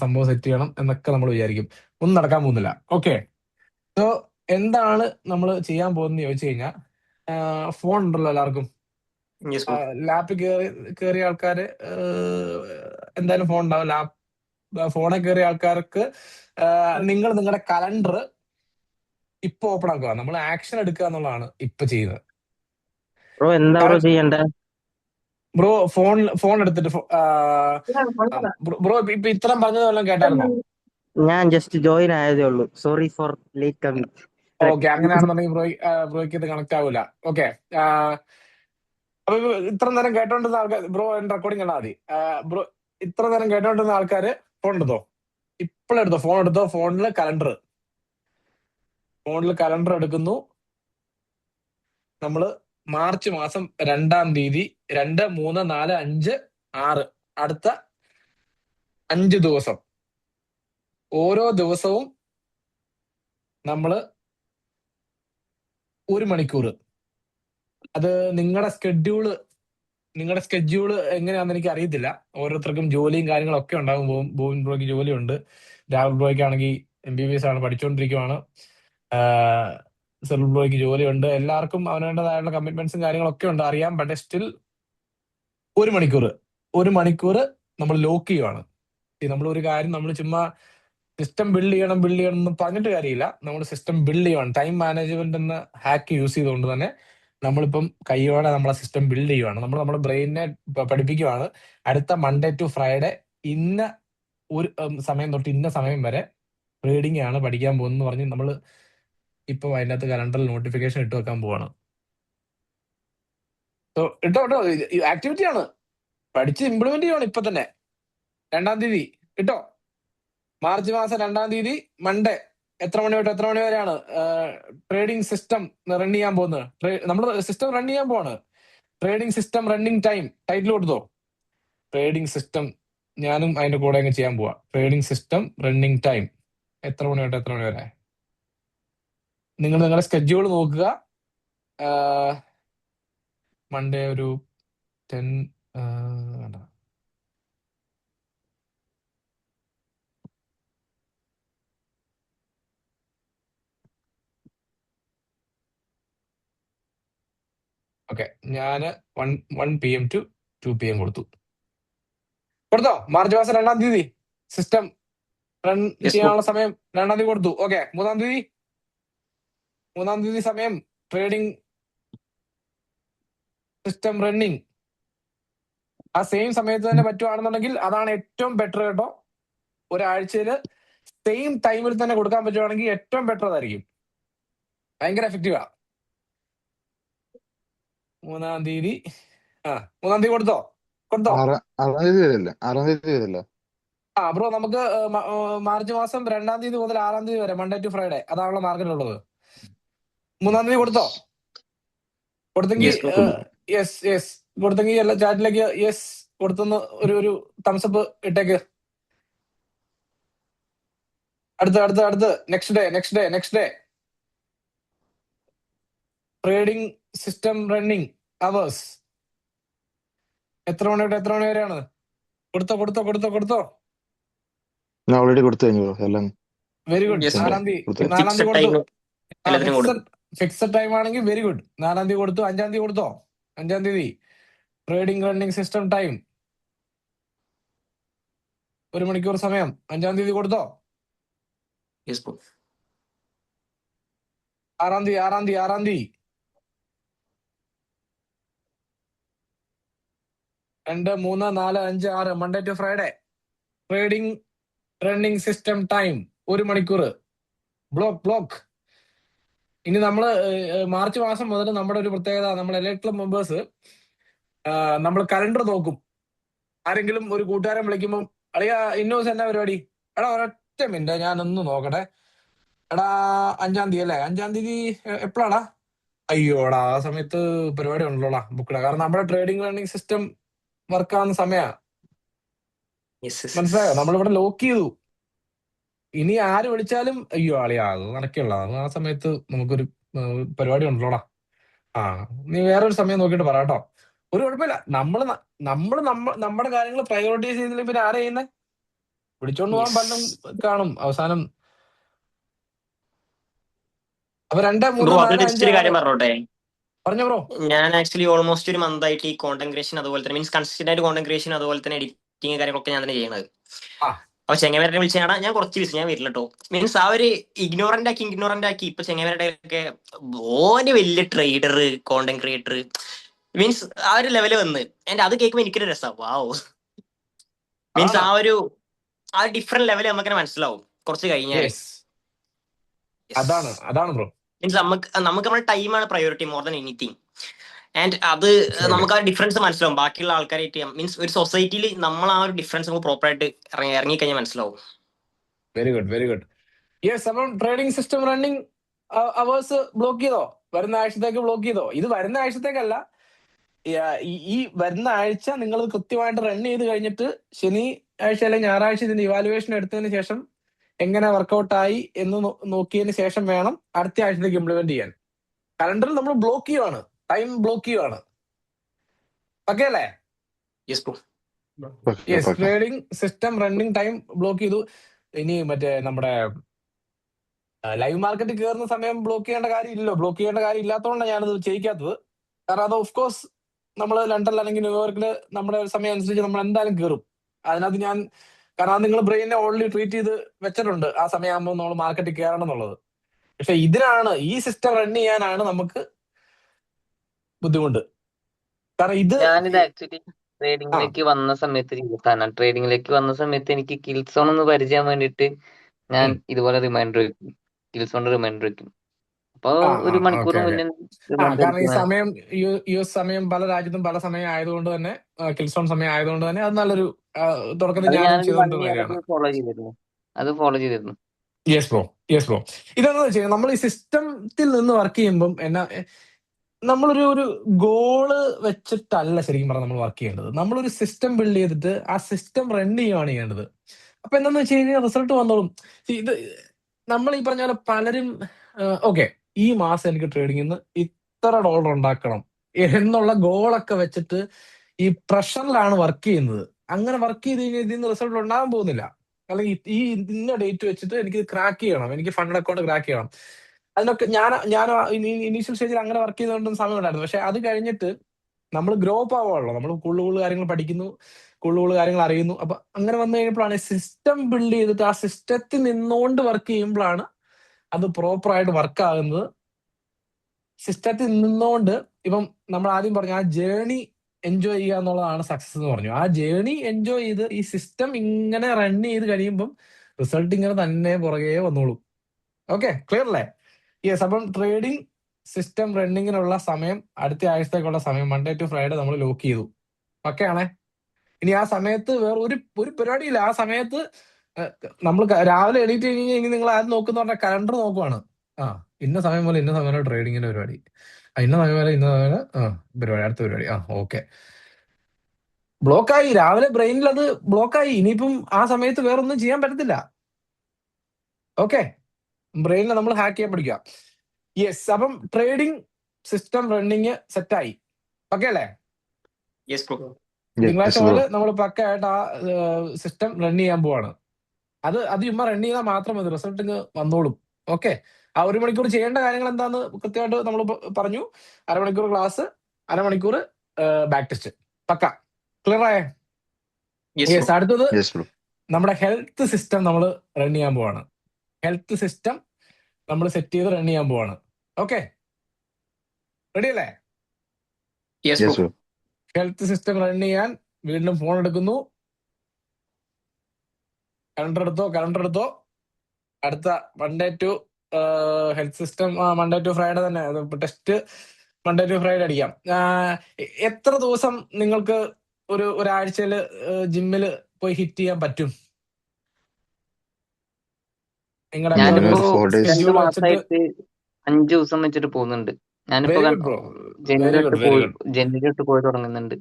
സംഭവം സെറ്റ് ചെയ്യണം എന്നൊക്കെ നമ്മൾ വിചാരിക്കും. ഒന്നും നടക്കാൻ പോകുന്നില്ല. ഓക്കെ, സോ എന്താണ് നമ്മൾ ചെയ്യാൻ പോകുന്നത് ചോദിച്ചു കഴിഞ്ഞാൽ, ഫോൺ ഉണ്ടല്ലോ എല്ലാവർക്കും. Yes bro. ലാപ്പിൽ കയറിയ ആൾക്കാര് എന്തായാലും ഫോൺ ഉണ്ടാവും. ഫോണിൽ കയറിയ ആൾക്കാർക്ക് നിങ്ങൾ നിങ്ങളുടെ കലണ്ടർ ഇപ്പൊ ഓപ്പൺ ആക്കുക. നമ്മൾ ആക്ഷൻ എടുക്കുക എന്നുള്ളതാണ് ഇപ്പൊ ചെയ്യുന്നത്. ബ്രോ എന്താ ബ്രോ ചെയ്യണ്ടേ? ബ്രോ ഫോൺ എടുത്തിട്ട് ബ്രോ ഇപ്പൊ ഇത്രയും പറഞ്ഞത് വല്ലതും കേട്ടായിരുന്നോ? ഞാൻ ജസ്റ്റ് ജോയിൻ ആയതേ ഉള്ളൂ. Sorry for late coming. Okay, അങ്ങനെയാണെന്നുണ്ടെങ്കിൽ ബ്രോയ്ക്ക് ഇത് കണക്ട് ആവില്ല. ഓക്കെ, അപ്പൊ ഇത്ര നേരം കേട്ടോണ്ടിരുന്ന ആൾക്കാർ ബ്രോ റെക്കോർഡിംഗ് കണ്ടാൽ മതി. ബ്രോ ഇത്ര നേരം കേട്ടോണ്ടിരുന്ന ആൾക്കാര് ഫോൺ എടുത്തോ, ഇപ്പോഴെടുത്തോ, ഫോൺ എടുത്തോ. ഫോണിൽ കലണ്ടർ എടുക്കുന്നു. നമ്മള് മാർച്ച് മാസം 2-ാം തീയതി 2, 3, 4, 5, 6 അടുത്ത 5 ദിവസം ഓരോ ദിവസവും നമ്മള് 1 മണിക്കൂർ. അത് നിങ്ങളുടെ സ്കെഡ്യൂള് എങ്ങനെയാണെന്ന് എനിക്ക് അറിയത്തില്ല. ഓരോരുത്തർക്കും ജോലിയും കാര്യങ്ങളൊക്കെ ഉണ്ടാകും. ബോബിൻ ബ്രോയ്ക്ക് ജോലിയുണ്ട്, രാഹുൽ ബ്രോയ്ക്ക് ആണെങ്കിൽ MBBS ആണ്, പഠിച്ചുകൊണ്ടിരിക്കുവാണ്. സെറിൽ ബ്രോയ്ക്ക് ജോലിയുണ്ട്. എല്ലാവർക്കും അവനവൻ്റെതായുള്ള കമ്മിറ്റ്മെന്റ്സും കാര്യങ്ങളൊക്കെ ഉണ്ട്, അറിയാം. ബട്ട് സ്റ്റിൽ 1 മണിക്കൂർ നമ്മൾ ലോക്ക് ചെയ്യുവാണ്. നമ്മൾ ഒരു കാര്യം നമ്മൾ ചുമ്മാ സിസ്റ്റം ബിൽഡ് ചെയ്യണം എന്ന് പറഞ്ഞിട്ട് കാര്യമില്ല. നമ്മൾ സിസ്റ്റം ബിൽഡ് ചെയ്യുവാണ്. ടൈം മാനേജ്മെന്റ് എന്ന ഹാക്ക് യൂസ് ചെയ്തുകൊണ്ട് തന്നെ നമ്മളിപ്പം കൈയോടെ നമ്മളെ സിസ്റ്റം ബിൽഡ് ചെയ്യുവാണ്. നമ്മൾ നമ്മുടെ ബ്രെയിനിനെ പഠിപ്പിക്കുവാണ്. അടുത്ത മൺഡേ ടു ഫ്രൈഡേ ഇന്ന ഒരു സമയം തൊട്ട് ഇന്ന സമയം വരെ ട്രേഡിംഗ് ആണ് പഠിക്കാൻ പോകുന്നത് പറഞ്ഞ് നമ്മൾ ഇപ്പം അതിനകത്ത് കലണ്ടറിൽ നോട്ടിഫിക്കേഷൻ ഇട്ട് വെക്കാൻ പോവാണ്. ഇട്ടോ ആക്ടിവിറ്റി ആണ്, പഠിച്ച് ഇംപ്ലിമെന്റ് ചെയ്യുവാണ് ഇപ്പൊ തന്നെ. 2-ാം തീയതി ഇട്ടോ, മാർച്ച് മാസം 2-ാം തീയതി മൺഡേ എത്ര മണി തൊട്ട് എത്ര മണി വരെയാണ് ട്രേഡിംഗ് സിസ്റ്റം റൺ ചെയ്യാൻ പോകുന്നത്. നമ്മൾ സിസ്റ്റം റൺ ചെയ്യാൻ പോവാണ്. Trading system running time title കൊടുത്തോ. ട്രേഡിംഗ് സിസ്റ്റം ഞാനും അതിന്റെ കൂടെ അങ്ങ് ചെയ്യാൻ പോവാ. ട്രേഡിംഗ് സിസ്റ്റം റണ്ണിങ് ടൈം എത്ര മണി തൊട്ട് എത്ര മണി വരെ. നിങ്ങൾ നിങ്ങളുടെ സ്കെഡ്യൂൾ നോക്കുക. മൺഡേ ഒരു 10 വേണ്ട, ഓക്കെ, ഞാന് 1 PM to 2 PM കൊടുത്തോ. മാർച്ച് മാസം 2-ാം തീയതി സിസ്റ്റം റൺ യെസ് ബ്രോ. ചെയ്യാനുള്ള സമയം 2-ാം തീയതി കൊടുത്തു. ഓക്കെ, 3-ാം തീയതി സമയം ട്രേഡിംഗ് സിസ്റ്റം റണ്ണിങ് ആ സെയിം സമയത്ത് തന്നെ പറ്റുവാണെന്നുണ്ടെങ്കിൽ അതാണ് ഏറ്റവും ബെറ്റർ കേട്ടോ. ഒരാഴ്ചയില് സെയിം ടൈമിൽ തന്നെ കൊടുക്കാൻ പറ്റുവാണെങ്കിൽ ഏറ്റവും ബെറ്റർ അതായിരിക്കും. ഭയങ്കര എഫക്റ്റീവാ. 3-ാം തീയതി 3-ാം തീയതി കൊടുത്തോ? 6-ാം തീയതി വരില്ല, 6-ാം തീയതി വരില്ല. ബ്രോ നമുക്ക് മാർച്ച് മാസം 2-ാം തീയതി മുതൽ 6-ാം തീയതി വരെ മൺഡേ ടു ഫ്രൈഡേ അതാണല്ലോ മാർക്കറ്റിലുള്ളത്. 3-ാം തീയതി കൊടുത്തോ? കൊടുത്തെങ്കിൽ യെസ് ബ്രോ. യെസ് കൊടുത്തെങ്കിൽ എല്ലാ ചാറ്റിലേക്ക് യെസ് കൊടുത്തെന്ന് ഒരു തംസപ്പ് ഇട്ടേക്ക്. അടുത്ത് next day trading system running hours എത്ര മണി തൊട്ട് എത്ര മണി വരെയാണ്? കൊടുത്തോ. ഞാൻ ഓൾറെഡി കൊടുത്തു കഴിഞ്ഞു ബ്രോ എല്ലാം. Very good. Yes bro. 4-ാം തീയതി കൊടുത്തു. 4-ാം തീയതി ഫിക്സഡ് കൊടുത്തു. ടൈം എല്ലാത്തിനും കൊടുക്കും. ഫിക്സഡ് ടൈം ആണെങ്കിൽ വെരി ഗുഡ്. 4-ാം തീയതി കൊടുത്തു. 5-ാം തീയതി കൊടുത്തോ? 5-ാം തീയതി ട്രേഡിംഗ് റണ്ണിങ് സിസ്റ്റം ടൈം 1 മണിക്കൂർ സമയം 5-ാം തീയതി കൊടുത്തോ? Yes bro. 6-ാം തീയതി 2, 3, 4, 5, 6 Monday to Friday trading running system time 1 മണിക്കൂർ ബ്ലോക്ക്. ഇനി നമ്മള് മാർച്ച് മാസം മുതൽ നമ്മുടെ ഒരു പ്രത്യേകത, നമ്മൾ എലൈറ്റ് ക്ലബ് മെമ്പേഴ്സ് നമ്മൾ കലണ്ടർ നോക്കും. ആരെങ്കിലും ഒരു കൂട്ടുകാരൻ വിളിക്കുമ്പോൾ അളിയാ ഇന്നോസ് എന്നാ പരിപാടി? എടാ ഒരൊറ്റ മിനിറ്റ് ഞാനൊന്ന് നോക്കട്ടെ. എടാ 5-ാം തീയതി അല്ലേ? 5-ാം തീയതി എപ്പോഴാടാ? അയ്യോടാ ആ സമയത്ത് പരിപാടി ഉണ്ടല്ലോടാ ബുക്കടാ. കാരണം നമ്മുടെ ട്രേഡിംഗ് റണ്ണിങ് സിസ്റ്റം വർക്കാവുന്ന സമയമാ. മനസ്സിലായോ? നമ്മളിവിടെ ലോക്ക് ചെയ്തു. ഇനി ആര് വിളിച്ചാലും അയ്യോ ആളിയാ അത് നടക്കുള്ള ആ സമയത്ത് നമുക്കൊരു പരിപാടി ഉണ്ടല്ലോടാ. നീ വേറൊരു സമയം നോക്കിയിട്ട് പറ കേട്ടോ. ഒരു കുഴപ്പമില്ല. നമ്മള് നമ്മുടെ കാര്യങ്ങൾ പ്രയോറിറ്റൈസ് ചെയ്തില്ലെങ്കിൽ പിന്നെ ആരാ ചെയ്യുന്നത്? വിളിച്ചോണ്ട് പോകാൻ പലരും കാണും. അവസാനം അപ്പൊ 2, 3, ബ്രോ 4, അതിൽ 5, ജസ്റ്റ് ഒരു 6 കാര്യം പറഞ്ഞോട്ടെ. പറഞ്ഞോ ബ്രോ. ഞാൻ ആക്ച്വലി ഓൾമോസ്റ്റ് ഒരു മന്ത് ആയിട്ട് ഈ കോണ്ടന്റ് ക്രിയേഷൻ അതുപോലെ തന്നെ മീൻസ് കൺസിസ്റ്റന്റ് ആയിട്ട് കോണ്ടന്റ് ക്രിയേഷൻ അതുപോലെ തന്നെ എഡിറ്റിംഗ് കാര്യങ്ങളൊക്കെ ഞാൻ തന്നെ ചെയ്യണത്. അപ്പൊ ചെങ്ങമേരെ വിളിച്ചാണ് ഞാൻ കുറച്ച് ബിസി, ഞാൻ വരില്ല കേട്ടോ. മീൻസ് ആ ഒരു ഇഗ്നോറന്റ് ആക്കി ഇപ്പൊ ചെങ്ങമേരുടെ ഒക്കെ ഓന് വലിയ ട്രേഡർ കോണ്ടന്റ് ക്രിയേറ്റർ മീൻസ് ആ ഒരു ലെവല് വന്ന് അത് കേൾക്കുമ്പോൾ എനിക്കൊരു രസമാണ്. വാവ്. മീൻസ് ആ ഒരു ഡിഫറെന്റ് ലെവല് നമുക്കിനെ മനസ്സിലാവും കുറച്ച് കഴിഞ്ഞാൽ. അതാണ് ബ്രോ. മീൻസ് നമുക്ക് നമ്മുടെ ടൈമാണ് priority more than anything. And അത് നമുക്ക് ആ ഡിഫറൻസ് മനസ്സിലാവും ബാക്കിയുള്ള ആൾക്കാരായിട്ട്. മീൻസ് ഒരു സൊസൈറ്റിയിൽ നമ്മൾ ആ ഒരു ഡിഫറൻസ് നമുക്ക് പ്രോപ്പറായിട്ട് ഇറങ്ങിക്കഴിഞ്ഞാൽ മനസ്സിലാവും. Very good. യെസ്, അപ്പം trading system running hours block ചെയ്തോ? വരുന്ന ആഴ്ചത്തേക്ക് ബ്ലോക്ക് ചെയ്തോ? ഇത് വരുന്ന ആഴ്ചത്തേക്കല്ല, ഈ വരുന്ന ആഴ്ച നിങ്ങൾ കൃത്യമായിട്ട് റൺ ചെയ്ത് കഴിഞ്ഞിട്ട് ശനിയാഴ്ച അല്ലെങ്കിൽ ഞായറാഴ്ച ഇതിന്റെ ഇവാലുവേഷൻ എടുത്തതിന് ശേഷം എങ്ങനെ വർക്കൗട്ട് ആയി എന്ന് നോക്കിയതിന് ശേഷം വേണം അടുത്ത ആഴ്ചത്തേക്ക് ഇംപ്ലിമെന്റ് ചെയ്യാൻ. കലണ്ടറിൽ നമ്മൾ ബ്ലോക്ക് ചെയ്യുവാണ്, ടൈം ബ്ലോക്ക് ചെയ്യുവാണ്. ഓക്കെ അല്ലേ? Yes, trading system running time block ചെയ്തു. ഇനി മറ്റേ നമ്മുടെ ലൈവ് മാർക്കറ്റ് കയറുന്ന സമയം ബ്ലോക്ക് ചെയ്യേണ്ട കാര്യമില്ലല്ലോ. ബ്ലോക്ക് ചെയ്യേണ്ട കാര്യം ഇല്ലാത്തതുകൊണ്ടാണ് ഞാനത് ചെയ്യിക്കാത്തത്. കാരണം അത് ഓഫ് കോഴ്സ് നമ്മൾ ലണ്ടനിൽ അല്ലെങ്കിൽ ന്യൂയോർക്കിൽ നമ്മുടെ സമയം അനുസരിച്ച് നമ്മൾ എന്തായാലും കയറും. അതിനകത്ത് ഞാൻ കാരണം നിങ്ങൾ ബ്രെയിനെ ഓൾറെഡി ട്രീറ്റ് ചെയ്ത് വെച്ചിട്ടുണ്ട് ആ സമയമാകുമ്പോൾ നമ്മൾ മാർക്കറ്റിൽ കയറണം എന്നുള്ളത്. പക്ഷെ ഈ സിസ്റ്റം റൺ ചെയ്യാനാണ് നമുക്ക് ബുദ്ധിമുട്ട്. കാരണം ഞാനിത് ആക്ച്വലി ട്രേഡിംഗിലേക്ക് വന്ന സമയത്ത് ചെയ്താണ്. ട്രേഡിംഗിലേക്ക് വന്ന സമയത്ത് എനിക്ക് കിൽസോൺ ഒന്ന് പരിചയം വേണ്ടിയിട്ട് ഞാൻ ഇതുപോലെ റിമൈൻഡർ വെക്കും. കിൽസോൺ റിമൈൻഡർ വെക്കും. അപ്പൊ ഒരു മണിക്കൂർ മുന്നേ കാരണം ഈ സമയം US സമയം പല രാജ്യത്തും പല സമയം ആയതുകൊണ്ട് തന്നെ കിൽസോൺ സമയം ആയതുകൊണ്ട് തന്നെ അത് നല്ലൊരു തുടക്കത്തിൽ ഞാൻ ചെയ്തുകൊണ്ടിരുന്ന കാര്യമാണ്. അത് ഫോളോ ചെയ്തിരുന്നു. Yes bro. ഇതെന്താ വെച്ചാൽ നമ്മൾ ഈ സിസ്റ്റത്തിൽ നിന്ന് വർക്ക് ചെയ്യുമ്പം നമ്മളൊരു ഗോള് വെച്ചിട്ടല്ല ശരിക്കും പറഞ്ഞാൽ നമ്മൾ വർക്ക് ചെയ്യേണ്ടത്. നമ്മളൊരു സിസ്റ്റം ബിൽഡ് ചെയ്തിട്ട് ആ സിസ്റ്റം റൺ ചെയ്യുകയാണ് ചെയ്യേണ്ടത്. അപ്പൊ എന്താന്ന് വെച്ച് കഴിഞ്ഞാൽ റിസൾട്ട് വന്നോളും. ഇത് നമ്മൾ ഈ പറഞ്ഞ പോലെ പലരും ഓക്കെ ഈ മാസം എനിക്ക് ട്രേഡിംഗിൽ നിന്ന് ഇത്ര ഡോളർ ഉണ്ടാക്കണം എന്നുള്ള ഗോളൊക്കെ വെച്ചിട്ട് ഈ പ്രഷറിലാണ് വർക്ക് ചെയ്യുന്നത്. അങ്ങനെ വർക്ക് ചെയ്ത് കഴിഞ്ഞാൽ ഇതിൽ നിന്ന് റിസൾട്ട് ഉണ്ടാകാൻ പോകുന്നില്ല. അല്ലെങ്കിൽ ഈ ഇന്ന ഡേറ്റ് വെച്ചിട്ട് എനിക്ക് ക്രാക്ക് ചെയ്യണം, എനിക്ക് ഫണ്ട് അക്കൗണ്ട് ക്രാക്ക് ചെയ്യണം. അതിനൊക്കെ ഞാൻ ഇനീഷ്യൽ സ്റ്റേജിൽ അങ്ങനെ വർക്ക് ചെയ്തുകൊണ്ടും സമയം ഉണ്ടായിരുന്നു. പക്ഷെ അത് കഴിഞ്ഞിട്ട് നമ്മൾ ഗ്രോ അപ്പ് ആവുകയുള്ളൂ. നമ്മൾ കൂടുതൽ കാര്യങ്ങൾ പഠിക്കുന്നു, കൂടുതൽ കാര്യങ്ങൾ അറിയുന്നു. അപ്പൊ അങ്ങനെ വന്നു കഴിഞ്ഞപ്പോഴാണ് സിസ്റ്റം ബിൽഡ് ചെയ്തിട്ട് ആ സിസ്റ്റത്തിൽ നിന്നുകൊണ്ട് വർക്ക് ചെയ്യുമ്പോഴാണ് അത് പ്രോപ്പറായിട്ട് വർക്ക് ആകുന്നത്. സിസ്റ്റത്തിൽ നിന്നുകൊണ്ട് ഇപ്പം നമ്മൾ ആദ്യം പറഞ്ഞു, ആ ജേണി എൻജോയ് ചെയ്യുക എന്നുള്ളതാണ് സക്സസ് എന്ന് പറഞ്ഞു. ആ ജേണി എൻജോയ് ചെയ്ത് ഈ സിസ്റ്റം ഇങ്ങനെ റൺ ചെയ്ത് കഴിയുമ്പം റിസൾട്ട് ഇങ്ങനെ തന്നെ പുറകെ വന്നോളും. ഓക്കെ, ക്ലിയർ അല്ലേ? യെസ്. അപ്പം ട്രേഡിംഗ് സിസ്റ്റം റണ്ണിങ്ങിനുള്ള സമയം അടുത്ത ആഴ്ചത്തേക്കുള്ള സമയം മൺഡേ ടു ഫ്രൈഡേ നമ്മൾ ലോക്ക് ചെയ്തു. ഓക്കെ ആണേ? ഇനി ആ സമയത്ത് വേറെ ഒരു പരിപാടിയില്ല. ആ സമയത്ത് നമ്മൾ രാവിലെ എണീറ്റ് കഴിഞ്ഞാൽ ഇനി നിങ്ങൾ ആരും നോക്കുന്ന പറഞ്ഞാൽ കലണ്ടർ നോക്കുവാണ്. ആ, ഇന്ന സമയം പോലെ ഇന്ന സമയം ട്രേഡിങ്ങിന്റെ പരിപാടി, ഇന്ന സമയം പോലെ ഇന്ന സമയം പരിപാടി, അടുത്ത പരിപാടി. ഓക്കെ, ബ്ലോക്കായി. രാവിലെ ബ്രെയിനിൽ അത് ബ്ലോക്കായി. ഇനിയിപ്പം ആ സമയത്ത് വേറൊന്നും ചെയ്യാൻ പറ്റത്തില്ല. ഓക്കെ, ബ്രെയിനിൽ നമ്മൾ ഹാക്ക് ചെയ്യാൻ പഠിക്കുക. യെസ്. അപ്പം ട്രേഡിംഗ് സിസ്റ്റം റണ്ണിങ് സെറ്റായി. ഓക്കെ അല്ലേ? Yes bro. തിങ്കളാഴ്ച ബ്രോ. മുതൽ നമ്മൾ പക്കയായിട്ട് ആ സിസ്റ്റം റൺ ചെയ്യാൻ പോവാണ്. അത് ചുമ്മാ റൺ ചെയ്താൽ മാത്രം മതി, റിസൾട്ട് വന്നോളും. ഓക്കെ, ആ 1 മണിക്കൂർ ചെയ്യേണ്ട കാര്യങ്ങൾ എന്താന്ന് കൃത്യമായിട്ട് നമ്മൾ പറഞ്ഞു. അരമണിക്കൂർ ക്ലാസ്, അരമണിക്കൂർ ബാക്ക് ടെസ്റ്റ്. പക്ക ക്ലിയർ ആയേ? Yes yes. ബ്രോ. അടുത്തത് യെസ് ബ്രോ. നമ്മുടെ ഹെൽത്ത് സിസ്റ്റം നമ്മൾ റൺ ചെയ്യാൻ പോവാണ്. ഹെൽത്ത് സിസ്റ്റം നമ്മൾ സെറ്റ് ചെയ്ത് റൺ ചെയ്യാൻ പോവാണ്. ഓക്കെ, റെഡി അല്ലേ? Yes yes bro. Bro. Health system run ചെയ്യാൻ വീണ്ടും ഫോൺ എടുക്കുന്നു, കലണ്ടർ എടുത്തോ. അടുത്ത Monday to health system Monday to Friday തന്നെ ടെസ്റ്റ്. മൺഡേ ടു ഫ്രൈഡേ അടിക്കാം. എത്ര ദിവസം നിങ്ങൾക്ക് ഒരാഴ്ചയിൽ ജിമ്മിൽ പോയി ഹിറ്റ് ചെയ്യാൻ പറ്റും? നിങ്ങളുടെ ഞാനിപ്പോ 4 days. 2 സ്കെഡ്യൂൾ വെച്ചിട്ട്. മാസമായിട്ട് 5 ദിവസം വെച്ചിട്ട് പോകുന്നുണ്ട്. ഞാനിപ്പോ very good bro, very good, very good, ജനുവരി തൊട്ട് പോയി തുടങ്ങുന്നുണ്ട്.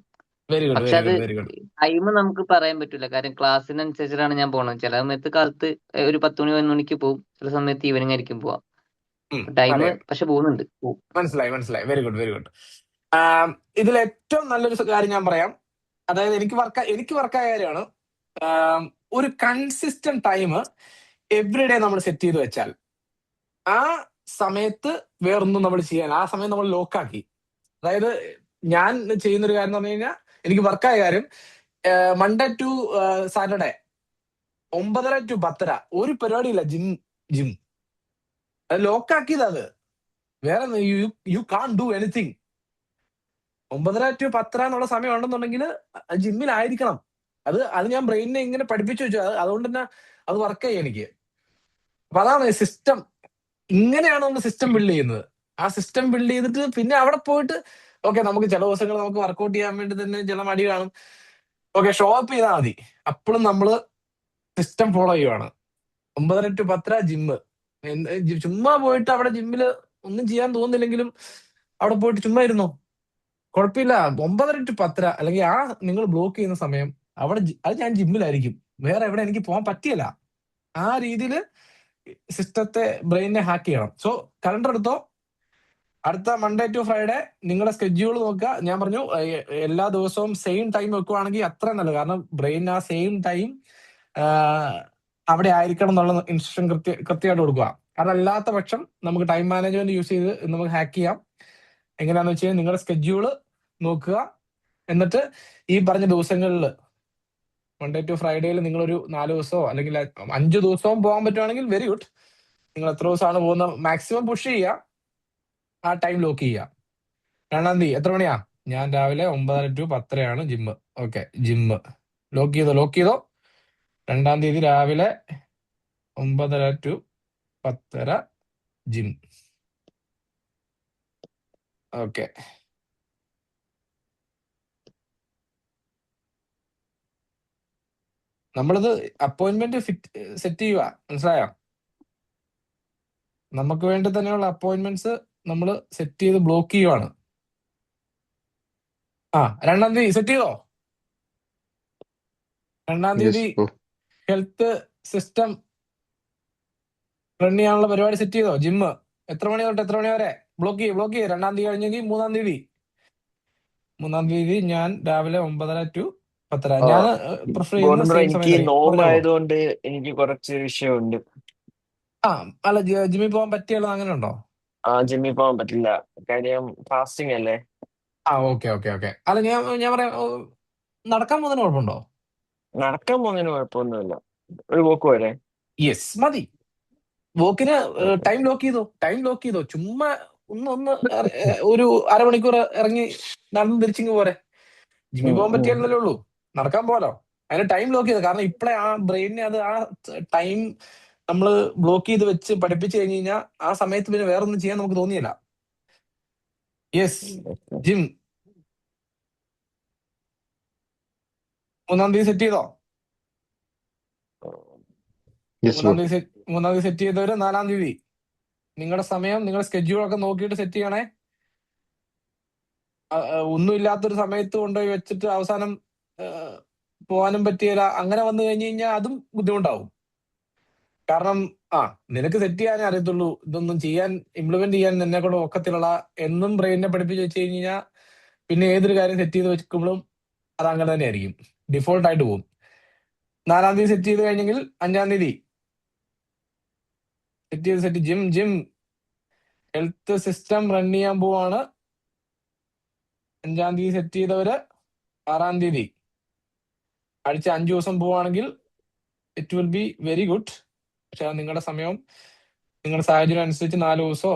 വെരി ഗുഡ്, പക്ഷെ വെരി അത് ഗുഡ്, വെരി ഗുഡ്. ടൈം നമുക്ക് പറയാൻ പറ്റില്ല. കാര്യം ക്ലാസ്സിനനുസരിച്ചിട്ടാണ് ഞാൻ പോണത്. ചില സമയത്ത് കാലത്ത് ഒരു 10 മണി 11 മണിക്ക് പോകും, ചില സമയത്ത് ഈവനിങ് ആയിരിക്കും പോവാം. ടൈം അറിയാം, പക്ഷെ പോകുന്നുണ്ട്. മനസ്സിലായി. Very good, very good. ഇതിൽ ഏറ്റവും നല്ലൊരു കാര്യം ഞാൻ പറയാം. അതായത് എനിക്ക് വർക്കായ കാര്യമാണ്. ഒരു കൺസിസ്റ്റന്റ് ടൈം എവറിഡേ നമ്മൾ സെറ്റ് ചെയ്ത് വെച്ചാൽ ആ സമയത്ത് വേറൊന്നും നമ്മൾ ചെയ്യാൻ, ആ സമയം നമ്മൾ ലോക്കാക്കി. അതായത് ഞാൻ ചെയ്യുന്നൊരു കാര്യം എന്ന് പറഞ്ഞു കഴിഞ്ഞാൽ, എനിക്ക് വർക്കായ കാര്യം, മൺഡേ ടു സാറ്റർഡേ 9:30 to 10:30 ഒരു പരിപാടിയില്ല. ജിം അത് ലോക്കാക്കിയത്. അത് വേറെ you can do anything. 9:30 to 10:30 എന്നുള്ള സമയം ഉണ്ടെന്നുണ്ടെങ്കിൽ ജിമ്മിലായിരിക്കണം. അത് ഞാൻ ബ്രെയിനിനെ ഇങ്ങനെ പഠിപ്പിച്ചു വെച്ചു. അതുകൊണ്ട് തന്നെ അത് വർക്കായി എനിക്ക്. അപ്പൊ അതാണ് സിസ്റ്റം. ഇങ്ങനെയാണ് നമ്മൾ സിസ്റ്റം ബിൽഡ് ചെയ്യുന്നത്. ആ സിസ്റ്റം ബിൽഡ് ചെയ്തിട്ട് പിന്നെ അവിടെ പോയിട്ട് ഓക്കെ, നമുക്ക് ചില ദിവസങ്ങൾ നമുക്ക് വർക്കൗട്ട് ചെയ്യാൻ വേണ്ടി തന്നെ ചില മടി കാണും. ഓക്കെ, ഷോ അപ്പ് ചെയ്താൽ മതി. അപ്പോഴും നമ്മള് സിസ്റ്റം ഫോളോ ചെയ്യുവാണ്. 9:30 to 10:30 ജിമ്മ്. ചുമ്മാ പോയിട്ട് അവിടെ ജിമ്മില് ഒന്നും ചെയ്യാൻ തോന്നുന്നില്ലെങ്കിലും അവിടെ പോയിട്ട് ചുമ്മാ ഇരുന്നോ, കുഴപ്പമില്ല. 9:30 to 10:30 അല്ലെങ്കിൽ ആ നിങ്ങൾ ബ്ലോക്ക് ചെയ്യുന്ന സമയം അവിടെ അത് ഞാൻ ജിമ്മിലായിരിക്കും. വേറെ എവിടെ എനിക്ക് പോകാൻ പറ്റിയല്ല. ആ രീതിയിൽ സിസ്റ്റത്തെ, ബ്രെയിനിനെ ഹാക്ക് ചെയ്യണം. സോ കലണ്ടർ എടുത്തോ. അടുത്ത മൺഡേ ടു ഫ്രൈഡേ നിങ്ങളുടെ സ്കെഡ്യൂൾ നോക്കുക. ഞാൻ പറഞ്ഞു എല്ലാ ദിവസവും സെയിം ടൈം വെക്കുവാണെങ്കിൽ അത്ര നല്ലത്. കാരണം ബ്രെയിൻ ആ സെയിം ടൈം അവിടെ ആയിരിക്കണം എന്നുള്ള ഇൻസ്ട്രക്ഷൻ കൃത്യമായിട്ട് കൊടുക്കുക. അതല്ലാത്ത പക്ഷം നമുക്ക് ടൈം മാനേജ്മെന്റ് യൂസ് ചെയ്ത് നമുക്ക് ഹാക്ക് ചെയ്യാം. എങ്ങനെയാന്ന് വെച്ച് കഴിഞ്ഞാൽ നിങ്ങളുടെ സ്കെഡ്യൂള് നോക്കുക. എന്നിട്ട് ഈ പറഞ്ഞ ദിവസങ്ങളിൽ മൺഡേ ടു ഫ്രൈഡേയിൽ നിങ്ങളൊരു 4 ദിവസമോ അല്ലെങ്കിൽ 5 ദിവസവും പോകാൻ പറ്റുവാണെങ്കിൽ വെരി ഗുഡ്. നിങ്ങൾ എത്ര ദിവസമാണ് പോകുന്നത് മാക്സിമം പുഷ് ചെയ്യുക. ആ ടൈം ലോക്ക് ചെയ്യുക. 2-ാം തീയതി എത്ര മണിയാ? ഞാൻ രാവിലെ 9:30 to 10:30 gym. Okay, gym lock ചെയ്തോ. 2-ാം തീയതി രാവിലെ 9:30 to 10:30 ജിം. ഓക്കെ, നമ്മളിത് അപ്പോയിന്റ്മെന്റ് സെറ്റ് ചെയ്യുക. മനസ്സിലായോ? നമുക്ക് വേണ്ടി തന്നെയുള്ള അപ്പോയിന്റ്മെന്റ്സ് നമ്മൾ സെറ്റ് ചെയ്ത് ബ്ലോക്ക് ചെയ്യുവാണ്. 2-ാം തീയതി സെറ്റ് ചെയ്തോ. 2-ാം തീയതി ഹെൽത്ത് സിസ്റ്റം റൺ ചെയ്യാനുള്ള പരിപാടി സെറ്റ് ചെയ്തോ. ജിമ്മ് എത്ര മണി തൊട്ട് എത്ര മണി വരെ ബ്ലോക്ക് ചെയ്യും. 2-ാം തീയതി കഴിഞ്ഞെങ്കിൽ 3-ാം തീയതി ഞാൻ രാവിലെ 9:30 to 10:30. ഞാൻ പ്രിഫർ ചെയ്യുന്ന ബ്രോ, സെയിം എനിക്ക് സമയം. നോമ്പായതുകൊണ്ട് എനിക്ക് കുറച്ച് വിഷയമുണ്ട്. അല്ല, ജിമ്മിൽ പോകാൻ പറ്റിയുള്ളത് അങ്ങനെ ഉണ്ടോ? ജിമ്മിൽ പോകാൻ പറ്റില്ല. കാര്യം ഫാസ്റ്റിംഗ് അല്ലേ. Okay okay okay. അല്ല ഞാൻ പറയാം, നടക്കാൻ പോകുന്നതിന് കുഴപ്പമുണ്ടോ? നടക്കാൻ പോകുന്നതിന് കുഴപ്പമൊന്നുമില്ല. ഒരു പോക്ക് പോരെ? യെസ്, മതി. വോക്കിന് ഓക്കെ. ടൈം ലോക്ക് ചെയ്തോ. ചുമ്മാ ഒന്ന് ഒരു അരമണിക്കൂർ ഇറങ്ങി നടന്ന് തിരിച്ചിങ്ങ് പോരെ. ജിമ്മിൽ പോകാൻ പറ്റിയാലല്ലേ ഉള്ളൂ, നടക്കാൻ പോലോ. അതിന് ടൈം ലോക്ക് ചെയ്തു. കാരണം ഇപ്പഴേ ആ ബ്രെയിനിനെ അത് ആ ടൈം നമ്മൾ ബ്ലോക്ക് ചെയ്ത് വെച്ച് പഠിപ്പിച്ചു കഴിഞ്ഞ് കഴിഞ്ഞാൽ ആ സമയത്ത് പിന്നെ വേറെ ഒന്നും ചെയ്യാൻ നമുക്ക് തോന്നിയില്ല. യെസ്, ജിം 3-ാം തീയതി സെറ്റ് ചെയ്തോ? Yes bro. 3-ാം തീയതി സെറ്റ് ചെയ്തവര് 4-ാം തീയതി നിങ്ങളുടെ സമയം, നിങ്ങളുടെ സ്കെഡ്യൂളൊക്കെ നോക്കിയിട്ട് സെറ്റ് ചെയ്യണേ. ഒന്നും ഇല്ലാത്തൊരു സമയത്ത് കൊണ്ടുപോയി വെച്ചിട്ട് അവസാനം പോകാനും പറ്റിയില്ല, അങ്ങനെ വന്നു കഴിഞ്ഞു കഴിഞ്ഞാൽ അതും ബുദ്ധിമുട്ടാവും. കാരണം നിനക്ക് സെറ്റ് ചെയ്യാനേ അറിയത്തുള്ളൂ, ഇതൊന്നും ഇംപ്ലിമെന്റ് ചെയ്യാൻ നിന്നെ കൊണ്ട് ഒക്കത്തിലുള്ള എന്നും ബ്രെയിനിനെ പഠിപ്പിച്ച് വെച്ച് കഴിഞ്ഞ് കഴിഞ്ഞാൽ പിന്നെ ഏതൊരു കാര്യം സെറ്റ് ചെയ്ത് വെക്കുമ്പോഴും അത് അങ്ങനെ തന്നെ ആയിരിക്കും, ഡിഫോൾട്ട് ആയിട്ട് പോകും. 4-ാം തീയതി സെറ്റ് ചെയ്ത് കഴിഞ്ഞെങ്കിൽ 5-ാം തീയതി set gym health system run ചെയ്യാൻ പോവാണ്. 5-ാം തീയതി സെറ്റ് ചെയ്തവര് 6-ാം തീയതി ആഴ്ച 5 ദിവസം പോവാണെങ്കിൽ it will be very good. പക്ഷെ നിങ്ങളുടെ സമയം, നിങ്ങളുടെ സാഹചര്യം അനുസരിച്ച് 4 ദിവസമോ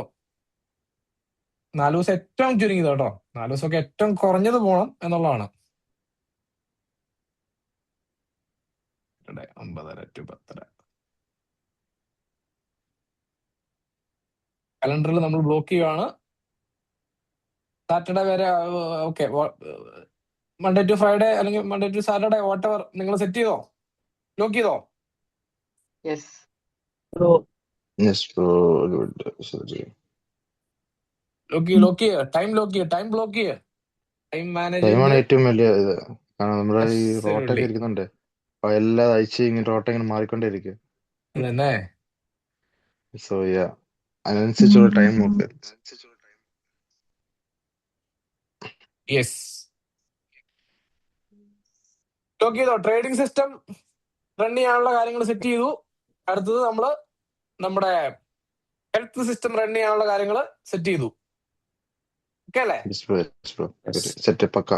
4 ദിവസം ഏറ്റവും ചുരുങ്ങിയത് കേട്ടോ, 4 ദിവസമൊക്കെ ഏറ്റവും കുറഞ്ഞത് പോകണം എന്നുള്ളതാണ്. 9:30 to 10:30 കലണ്ടറിൽ നമ്മൾ ബ്ലോക്ക് ചെയ്യുവാണ്. സാറ്റർഡേ വരെ ഓക്കെ, മൺഡേ ടു ഫ്രൈഡേ അല്ലെങ്കിൽ മൺഡേ ടു സാറ്റർഡേ വാട്ടെവർ നിങ്ങൾ സെറ്റ് ചെയ്തോ, ലോക്ക് ചെയ്തോ? യെസ്. Yes bro. ഗുഡ്. ശരി. ലോക്ക് ചെയ്യ ടൈം ബ്ലോക്ക് ചെയ്യ ടൈം ടൈമാണ് മാനേജ്മെന്റ്. ഏറ്റവും വലിയ ഇത്. കാരണം നമ്മുടെ ഈ റോട്ടൊക്കെ Absolutely. ഇരിക്കുന്നുണ്ട്, അപ്പൊ എല്ലാ ആഴ്ച ഇങ്ങനെ റോട്ട ഇങ്ങനെ മാറിക്കൊണ്ടേ ഇരിക്കും. അതന്നെ. സോ അതിനനുസരിച്ചുള്ള ടൈം നോക്ക്. യെസ്, ലോക്ക് ചെയ്തോ. ട്രേഡിംഗ് സിസ്റ്റം റൺ ചെയ്യാനുള്ള കാര്യങ്ങൾ സെറ്റ് ചെയ്തു. അടുത്തത് നമ്മള് നമ്മുടെ ഹെൽത്ത് സിസ്റ്റം റൺ ചെയ്യാനുള്ള കാര്യങ്ങൾ സെറ്റ് ചെയ്തു. ഓക്കെ അല്ലേ? സെറ്റ് പക്ക.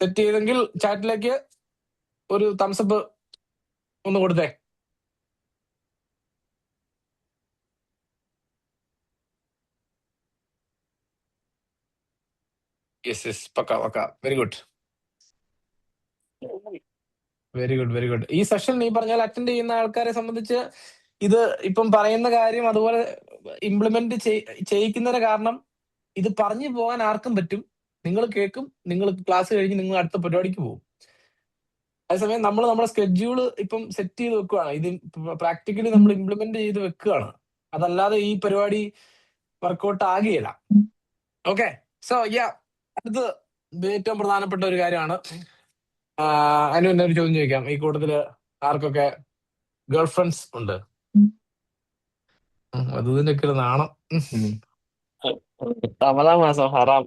സെറ്റ് ചെയ്തെങ്കിൽ ചാറ്റിലേക്ക് ഒരു തംസപ്പ് ഒന്ന് കൊടുത്തേ. യെസ് പക്ക. Very good. ഈ സെഷൻ ഈ പറഞ്ഞാൽ അറ്റൻഡ് ചെയ്യുന്ന ആൾക്കാരെ സംബന്ധിച്ച് ഇത് ഇപ്പം പറയുന്ന കാര്യം അതുപോലെ ഇംപ്ലിമെന്റ് ചെയ്യിക്കുന്നതിന് കാരണം ഇത് പറഞ്ഞു പോകാൻ ആർക്കും പറ്റും. നിങ്ങൾ കേൾക്കും, നിങ്ങൾ ക്ലാസ് കഴിഞ്ഞ് നിങ്ങൾ അടുത്ത പരിപാടിക്ക് പോകും. അതേസമയം നമ്മൾ നമ്മുടെ സ്കെഡ്യൂള് ഇപ്പം സെറ്റ് ചെയ്ത് വെക്കുകയാണ്, ഇത് പ്രാക്ടിക്കലി നമ്മൾ ഇംപ്ലിമെന്റ് ചെയ്ത് വെക്കുകയാണ്. അതല്ലാതെ ഈ പരിപാടി വർക്കൗട്ട് ആകുകയില്ല. ഓക്കെ, സോ അടുത്ത് ഏറ്റവും പ്രധാനപ്പെട്ട ഒരു കാര്യമാണ്. അനു എന്നെ ഒരു ചോദ്യം ചോദിക്കാം. ഈ കൂട്ടത്തില് ആർക്കൊക്കെ ഗേൾ ഫ്രണ്ട്സ് ഉണ്ട്? അതിനൊക്കെ ഒരു നാണം. റമദാൻ മാസം ഹറാം.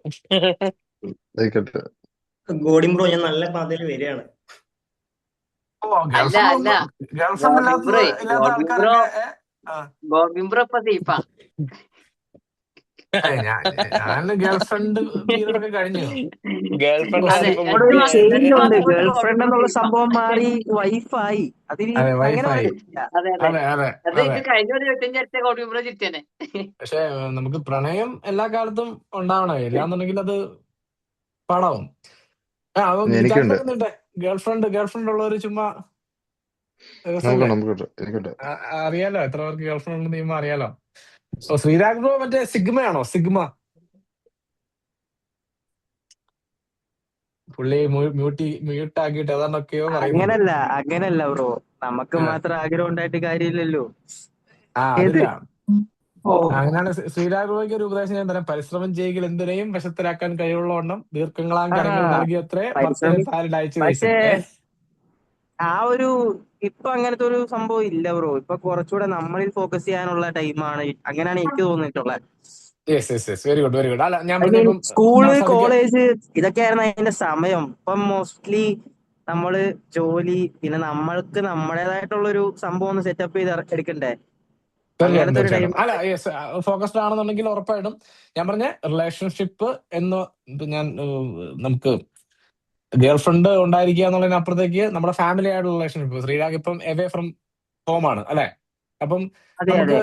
ഗോഡിം ബ്രോ, ഞാൻ നല്ല പാതയിൽ വരികയാണ്. അല്ല ഗേൾ ഫ്രണ്ട് ഇല്ലാത്ത ആൾക്കാരൊക്കെ ഗോബിംബ്രോ ഇപ്പൊ സേഫാ. ഞാൻ ഗേൾ ഫ്രണ്ട് പീരീഡൊക്കെ കഴിഞ്ഞു. ഗേൾ ഫ്രണ്ട് അതെ, ആണിപ്പോ അവിടെ ഒരു ചേഞ്ച് ഉണ്ട്. മുട്ടിയത്. ഗേൾ ഫ്രണ്ട് എന്നുള്ള സംഭവം മാറി വൈഫായി. അതിന് അതെ, അങ്ങനെ വൈഫായി. പറ്റില്ല. അതെ അത് ഇത് കഴിഞ്ഞ ഒരു 25 ഗോബിംബ്രോ ചിരിച്ചേനെ. പക്ഷെ നമുക്ക് പ്രണയം എല്ലാ കാലത്തും ഉണ്ടാവണം, ഇല്ലാന്നുണ്ടെങ്കിൽ അത് പാടാവും. എനിക്കുണ്ട്. ഗേൾ ഫ്രണ്ട് ഉള്ളവര് ചുമ്മാ അറിയാലോ എത്ര പേർക്ക് ഗേൾ ഫ്രണ്ട് ഉണ്ടെന്ന് നിയമം അറിയാലോ. ശ്രീരാഗ് ബ്രോ മറ്റേ സിഗ്മയാണോ? പുള്ളി മ്യൂട്ട് ആക്കിയിട്ട് ഏതാണ്ടൊക്കെയോ പറയുന്നുണ്ട്. അങ്ങനല്ല ബ്രോ, നമുക്ക് മാത്രം ആഗ്രഹം ഉണ്ടായിട്ട് കാര്യമില്ലല്ലോ. അതില്ല. അങ്ങനെയാണ് ശ്രീരാഗ് ബ്രോയ്ക്ക് ഒരു ഉപദേശം ഞാൻ തരാം. പരിശ്രമം ചെയ്യുക എന്തിനേയും വശത്തിലാക്കാൻ കഴിവുള്ളവണ്ണം ദീർഘങ്ങളാം കരങ്ങൾ നൽകിയത്രേ ഭക്തരെ പാലിൽ പക്ഷേ ആ ഒരു ഇപ്പൊ അങ്ങനത്തെ ഒരു സംഭവം ഇല്ല ബ്രോ. ഇപ്പൊ കുറച്ചുകൂടെ നമ്മളിൽ ഫോക്കസ് ചെയ്യാനുള്ള ടൈമാണ്. അങ്ങനെയാണ് എനിക്ക് തോന്നിയിട്ടുള്ളത്. Very good. അല്ല ഞാൻ സ്കൂള്, കോളേജ് ഇതൊക്കെയായിരുന്നു അതിന്റെ സമയം. ഇപ്പം മോസ്റ്റ്ലി നമ്മള് ജോലി, പിന്നെ നമ്മൾക്ക് നമ്മുടേതായിട്ടുള്ള ഒരു സംഭവം ഒന്ന് സെറ്റപ്പ് ചെയ്ത് എടുക്കണ്ടേ. തീർച്ചയായിട്ടും അങ്ങനത്തെ ഒരു ടൈം. തീർച്ചയായിട്ടും. അല്ല യെസ്, ഫോക്കസ്ഡ് ആണെന്നുണ്ടെങ്കിൽ ഉറപ്പായിട്ടും ഞാൻ പറഞ്ഞ റിലേഷൻഷിപ്പ് എന്ന് ഞാൻ നമുക്ക് ഗേൾ ഫ്രണ്ട് ഉണ്ടായിരിക്കുക എന്നുള്ളതിനപ്പുറത്തേക്ക് നമ്മുടെ ഫാമിലി ആയിട്ടുള്ള റിലേഷൻഷിപ്പ്. ശ്രീരാഗ് ഇപ്പം എവേ ഫ്രം ഹോം ആണ് അല്ലെ? അപ്പം അതെ അതെ നമുക്ക്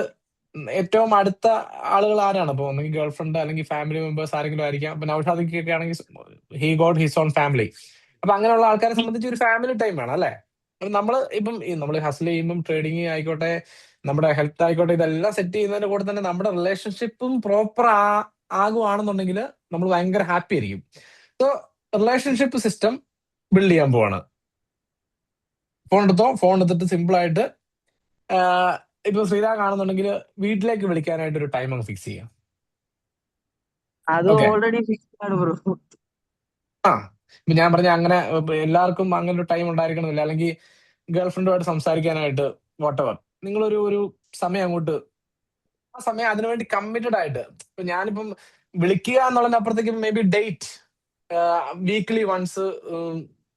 ഏറ്റവും അടുത്ത ആളുകൾ ആരാണ്? അപ്പൊ ഒന്നെങ്കിൽ ഗേൾ ഫ്രണ്ട് അല്ലെങ്കിൽ ഫാമിലി മെമ്പേഴ്സ് ആരെങ്കിലും ആയിരിക്കാം. അപ്പൊ നൗഷാദിക്കൊക്കെ ആണെങ്കിൽ he got his own family. അപ്പൊ അങ്ങനെയുള്ള ആൾക്കാരെ സംബന്ധിച്ച് ഒരു ഫാമിലി ടൈം വേണം അല്ലെ? അപ്പൊ നമ്മള് ഇപ്പം നമ്മൾ ഹസിൽ ചെയ്യുമ്പം ട്രേഡിങ് ആയിക്കോട്ടെ, നമ്മുടെ ഹെൽത്ത് ആയിക്കോട്ടെ, ഇതെല്ലാം സെറ്റ് ചെയ്യുന്നതിന്റെ കൂടെ തന്നെ നമ്മുടെ റിലേഷൻഷിപ്പും പ്രോപ്പർ ആകുവാണെന്നുണ്ടെങ്കിൽ നമ്മൾ ഭയങ്കര ഹാപ്പി ആയിരിക്കും. സോ റിലേഷൻഷിപ്പ് സിസ്റ്റം ബിൽഡ് ചെയ്യാൻ പോവാണ്. ഫോൺ എടുത്തിട്ട് സിമ്പിൾ ആയിട്ട് ഇപ്പൊ ശ്രീരാഗ് ആണെന്നുണ്ടെങ്കിൽ വീട്ടിലേക്ക് വിളിക്കാനായിട്ട് ഒരു ടൈം അങ്ങ് ഫിക്സ് ചെയ്യാം. അത് ഓക്കെ. ഓൾറെഡി ഫിക്സ്ഡ് ആണ് ബ്രോ. ആ ഇപ്പൊ ഞാൻ പറഞ്ഞ അങ്ങനെ എല്ലാവർക്കും അങ്ങനെ ഒരു ടൈം ഉണ്ടായിരിക്കണമെന്നില്ല. അല്ലെങ്കിൽ ഗേൾ ഫ്രണ്ടുമായിട്ട് സംസാരിക്കാനായിട്ട് വാട്ടവർ നിങ്ങളൊരു സമയം അങ്ങോട്ട്, ആ സമയം അതിനുവേണ്ടി കമ്മിറ്റഡ് ആയിട്ട്. ഇപ്പൊ ഞാനിപ്പം വിളിക്കുക എന്നുള്ളതിനപ്പുറത്തേക്ക് maybe date weekly once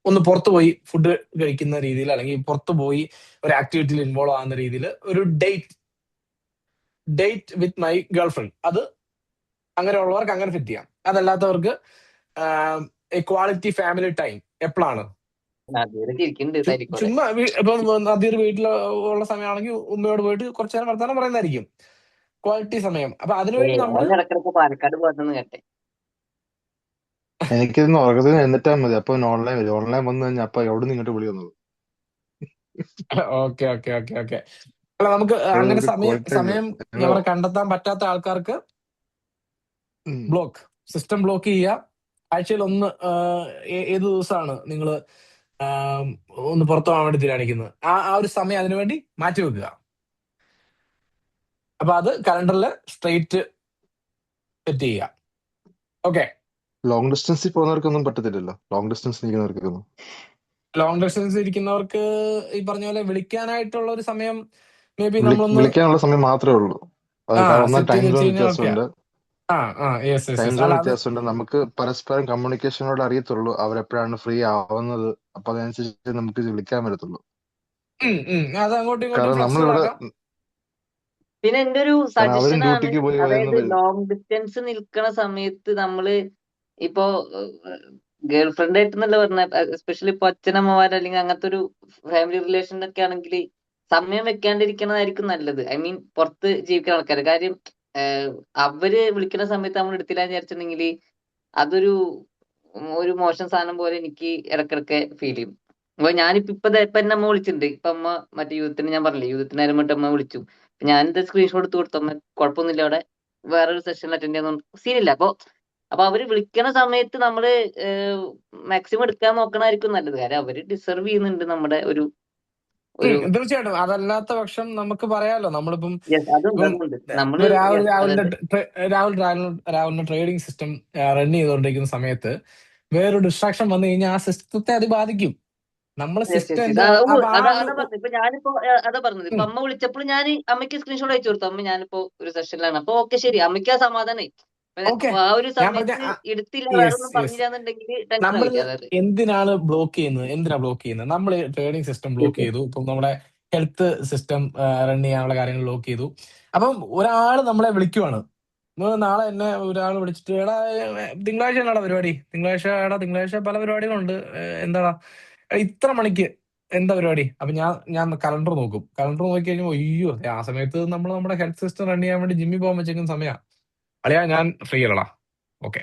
ഒന്ന് പുറത്തു പോയി ഫുഡ് കഴിക്കുന്ന രീതിയിൽ, അല്ലെങ്കിൽ പുറത്തു പോയി ഒരു ആക്ടിവിറ്റിയിൽ ഇൻവോൾവ് ആകുന്ന രീതിയിൽ ഒരു date with my girl friend, അത് അങ്ങനെയുള്ളവർക്ക് അങ്ങനെ ഫിറ്റ് ചെയ്യാം. അതല്ലാത്തവർക്ക് ക്വാളിറ്റി ഫാമിലി ടൈം എപ്പോഴാണ് ഇരിക്കുന്നുണ്ട് തരിക്കോടെ. ചുമ്മാ ഇപ്പൊ നദീർ വീട്ടിൽ ഉള്ള സമയമാണെങ്കിൽ ഉമ്മയോട് പോയിട്ട് കുറച്ചു നേരം വർത്താനം പറയുന്നതായിരിക്കും ക്വാളിറ്റി സമയം. അപ്പൊ അതിനുവേണ്ടി നമ്മൾ ഇടക്കിടക്ക് പാലക്കാട് പോകണമെന്ന് കേട്ടെ. എനിക്കിന്ന് ഉറക്കത്തിന് എന്നിട്ടാ മതി. അപ്പൊ ഓൺലൈൻ വരും. ഓൺലൈൻ വന്നു കഴിഞ്ഞാൽ അപ്പൊ എവിടെ നിന്ന് ഇങ്ങോട്ട് വിളി വന്നത്. Okay okay okay okay. അല്ല നമുക്ക് അപ്പോഴൊരു അങ്ങനെ ക്വാളിറ്റി സമയം ഞാൻ പറയാം കണ്ടെത്താൻ പറ്റാത്ത ആൾക്കാർക്ക് ബ്ലോക്ക് സിസ്റ്റം ബ്ലോക്ക് ചെയ്യുക. ആഴ്ചയിൽ ഒന്ന് ഏത് ദിവസമാണ് നിങ്ങൾ ഒന്ന് പുറത്തു പോകാൻ വേണ്ടി തീരുമാനിക്കുന്നത്, ആ ഒരു സമയം അതിനുവേണ്ടി മാറ്റി വെക്കുക. അപ്പൊ അത് കലണ്ടറിൽ സ്ട്രെയിറ്റ് സെറ്റ് ചെയ്യുക. ഓക്കെ. ലോങ് ഡിസ്റ്റൻസിൽ പോകുന്നവർക്കൊന്നും പറ്റത്തില്ലല്ലോ. ലോങ് ഡിസ്റ്റൻസ് ഇരിക്കുന്നവർക്കൊന്നും. ലോങ് ഡിസ്റ്റൻസ് ഇരിക്കുന്നവർക്ക് ഈ പറഞ്ഞ പോലെ വിളിക്കാനായിട്ടുള്ള ഒരു സമയം മേ ബി നമ്മളൊന്ന് വിളിക്കാനുള്ള സമയം മാത്രമേ ഉള്ളൂ. ഒന്നാം സെറ്റ് ടൈം ചെയ്ത് സോൺ വെച്ച് കഴിഞ്ഞാൽ ഓക്കെ. വ്യത്യാസമുണ്ട്. Yes yes time yes. Zone അല്ല അത് വ്യത്യാസമുണ്ട്. നമുക്ക് പരസ്പരം കമ്മ്യൂണിക്കേഷനോട് അറിയത്തുള്ളൂ അവരെപ്പോഴാണ് ഫ്രീ ആവുന്നത്. അപ്പൊ അതനുസരിച്ച് നമുക്ക് ഇത് വിളിക്കാൻ പറ്റത്തുള്ളൂ. അത് അങ്ങോട്ടും ഇങ്ങോട്ടും കാരണം ഫ്ലെക്സിബിൾ നമ്മളിവിടെ ആക്കാം. പിന്നെ എന്റെ ഒരു കാരണം അവരും സജഷൻ ആണ്, ഡ്യൂട്ടിക്ക് പോയി അതായത് വരുന്നതല്ലേ. ലോങ് ഡിസ്റ്റൻസ് നിൽക്കണ സമയത്ത് നമ്മള് ഇപ്പോ ഗേൾ ഫ്രണ്ട് ആയിട്ട് എന്നല്ല പറഞ്ഞ, എസ്പെഷ്യലി ഇപ്പൊ അച്ഛനമ്മമാർ അല്ലെങ്കിൽ അങ്ങനത്തെ ഒരു ഫാമിലി റിലേഷൻ ഒക്കെ ആണെങ്കിൽ സമയം വെക്കാണ്ടിരിക്കണതായിരിക്കും നല്ലത്. ഐ മീൻ പുറത്ത് ജീവിക്കുന്ന ആൾക്കാർ. കാര്യം അവര് വിളിക്കുന്ന സമയത്ത് നമ്മൾ എടുത്തില്ല എന്ന് വിചാരിച്ചിട്ടുണ്ടെങ്കിൽ അതൊരു ഒരു മോശം സാധനം പോലെ എനിക്ക് ഇടക്കിടക്ക് ഫീൽ ചെയ്യും. അപ്പൊ ഞാനിപ്പോ ഇപ്പൊ എന്നെ അമ്മ വിളിച്ചിട്ടുണ്ട്. ഇപ്പൊ അമ്മ മറ്റേ യൂത്തിന് ഞാൻ പറഞ്ഞില്ലേ, യൂത്തിന് നേരം തൊട്ട് അമ്മ വിളിച്ചു. ഞാനിത് സ്ക്രീൻഷോട്ട് എടുത്ത് കൊടുത്തു. അമ്മ കുഴപ്പമൊന്നുമില്ല, അവിടെ വേറൊരു സെഷൻ അറ്റൻഡ് ചെയ്യുന്ന സീനില്ല. അപ്പൊ അവര് വിളിക്കണ സമയത്ത് നമ്മള് മാക്സിമം എടുക്കാൻ നോക്കണായിരിക്കും നല്ലത്. കാര്യം അവര് ഡിസർവ് ചെയ്യുന്നുണ്ട് നമ്മുടെ ഒരു തീർച്ചയായിട്ടും. അതല്ലാത്ത പക്ഷം നമുക്ക് പറയാലോ, നമ്മളിപ്പം അതുണ്ട് ഇപ്പം അതുണ്ട് നമ്മള് ഇപ്പൊ അതെ രാഹുലിന്റെ ട്രേഡിംഗ് സിസ്റ്റം റൺ ചെയ്തുകൊണ്ടിരിക്കുന്ന സമയത്ത് വേറൊരു ഡിസ്ട്രാക്ഷൻ വന്നു കഴിഞ്ഞാൽ ആ സിസ്റ്റത്തെ അത് ബാധിക്കും. നമ്മൾ സിസ്റ്റം എന്തോ അപ്പൊ ആ അതാ ഒരു പറഞ്ഞത്. ഇപ്പൊ ഞാനിപ്പോ അതാ പറഞ്ഞത്. ഇപ്പൊ അമ്മ വിളിച്ചപ്പോൾ ഞാൻ അമ്മയ്ക്ക് സ്ക്രീൻഷോട്ട് അയച്ചു കൊടുത്തു. അമ്മ ഞാനിപ്പോ ഒരു സെഷനിലാണ്. അപ്പൊ ഓക്കെ ശരി, അമ്മയ്ക്ക് ആ സമാധാനമായി. ഓക്കെ. ആ ഒരു ഞാൻ പറഞ്ഞ സമയത്ത് എടുത്തില്ല, വേറെ യെസ് ഒന്നും യെസ്. പറഞ്ഞില്ലാന്നുണ്ടെങ്കിൽ ടെൻഷൻ നമ്മൾ ആയിരിക്കും. അതായത് എന്തിനാണ് ബ്ലോക്ക് ചെയ്യുന്നത്? നമ്മൾ ട്രേഡിംഗ് സിസ്റ്റം ബ്ലോക്ക് ചെയ്തു. ഇപ്പം നമ്മുടെ ഹെൽത്ത് സിസ്റ്റം റൺ ചെയ്യാനുള്ള കാര്യങ്ങൾ ബ്ലോക്ക് ചെയ്തു. അപ്പം ഒരാൾ നമ്മളെ വിളിക്കുവാണ്. നാളെ എന്നെ ഒരാൾ വിളിച്ചിട്ട് എടാ തിങ്കളാഴ്ച എന്നാടാ പരിപാടി? തിങ്കളാഴ്ച പല പരിപാടികളുണ്ട്. എന്താടാ ഇത്ര മണിക്ക് എന്താ പരിപാടി? അപ്പൊ ഞാൻ കലണ്ടർ നോക്കും. കലണ്ടർ നോക്കി കഴിഞ്ഞാൽ അയ്യോ ആ സമയത്ത് നമ്മൾ നമ്മുടെ ഹെൽത്ത് സിസ്റ്റം റൺ ചെയ്യാൻ വേണ്ടി ജിമ്മിൽ പോകാൻ വെച്ചേക്കുന്ന സമയമാണ്. അളിയാ ഞാൻ ഫ്രീ അല്ലടാ. ഓക്കെ,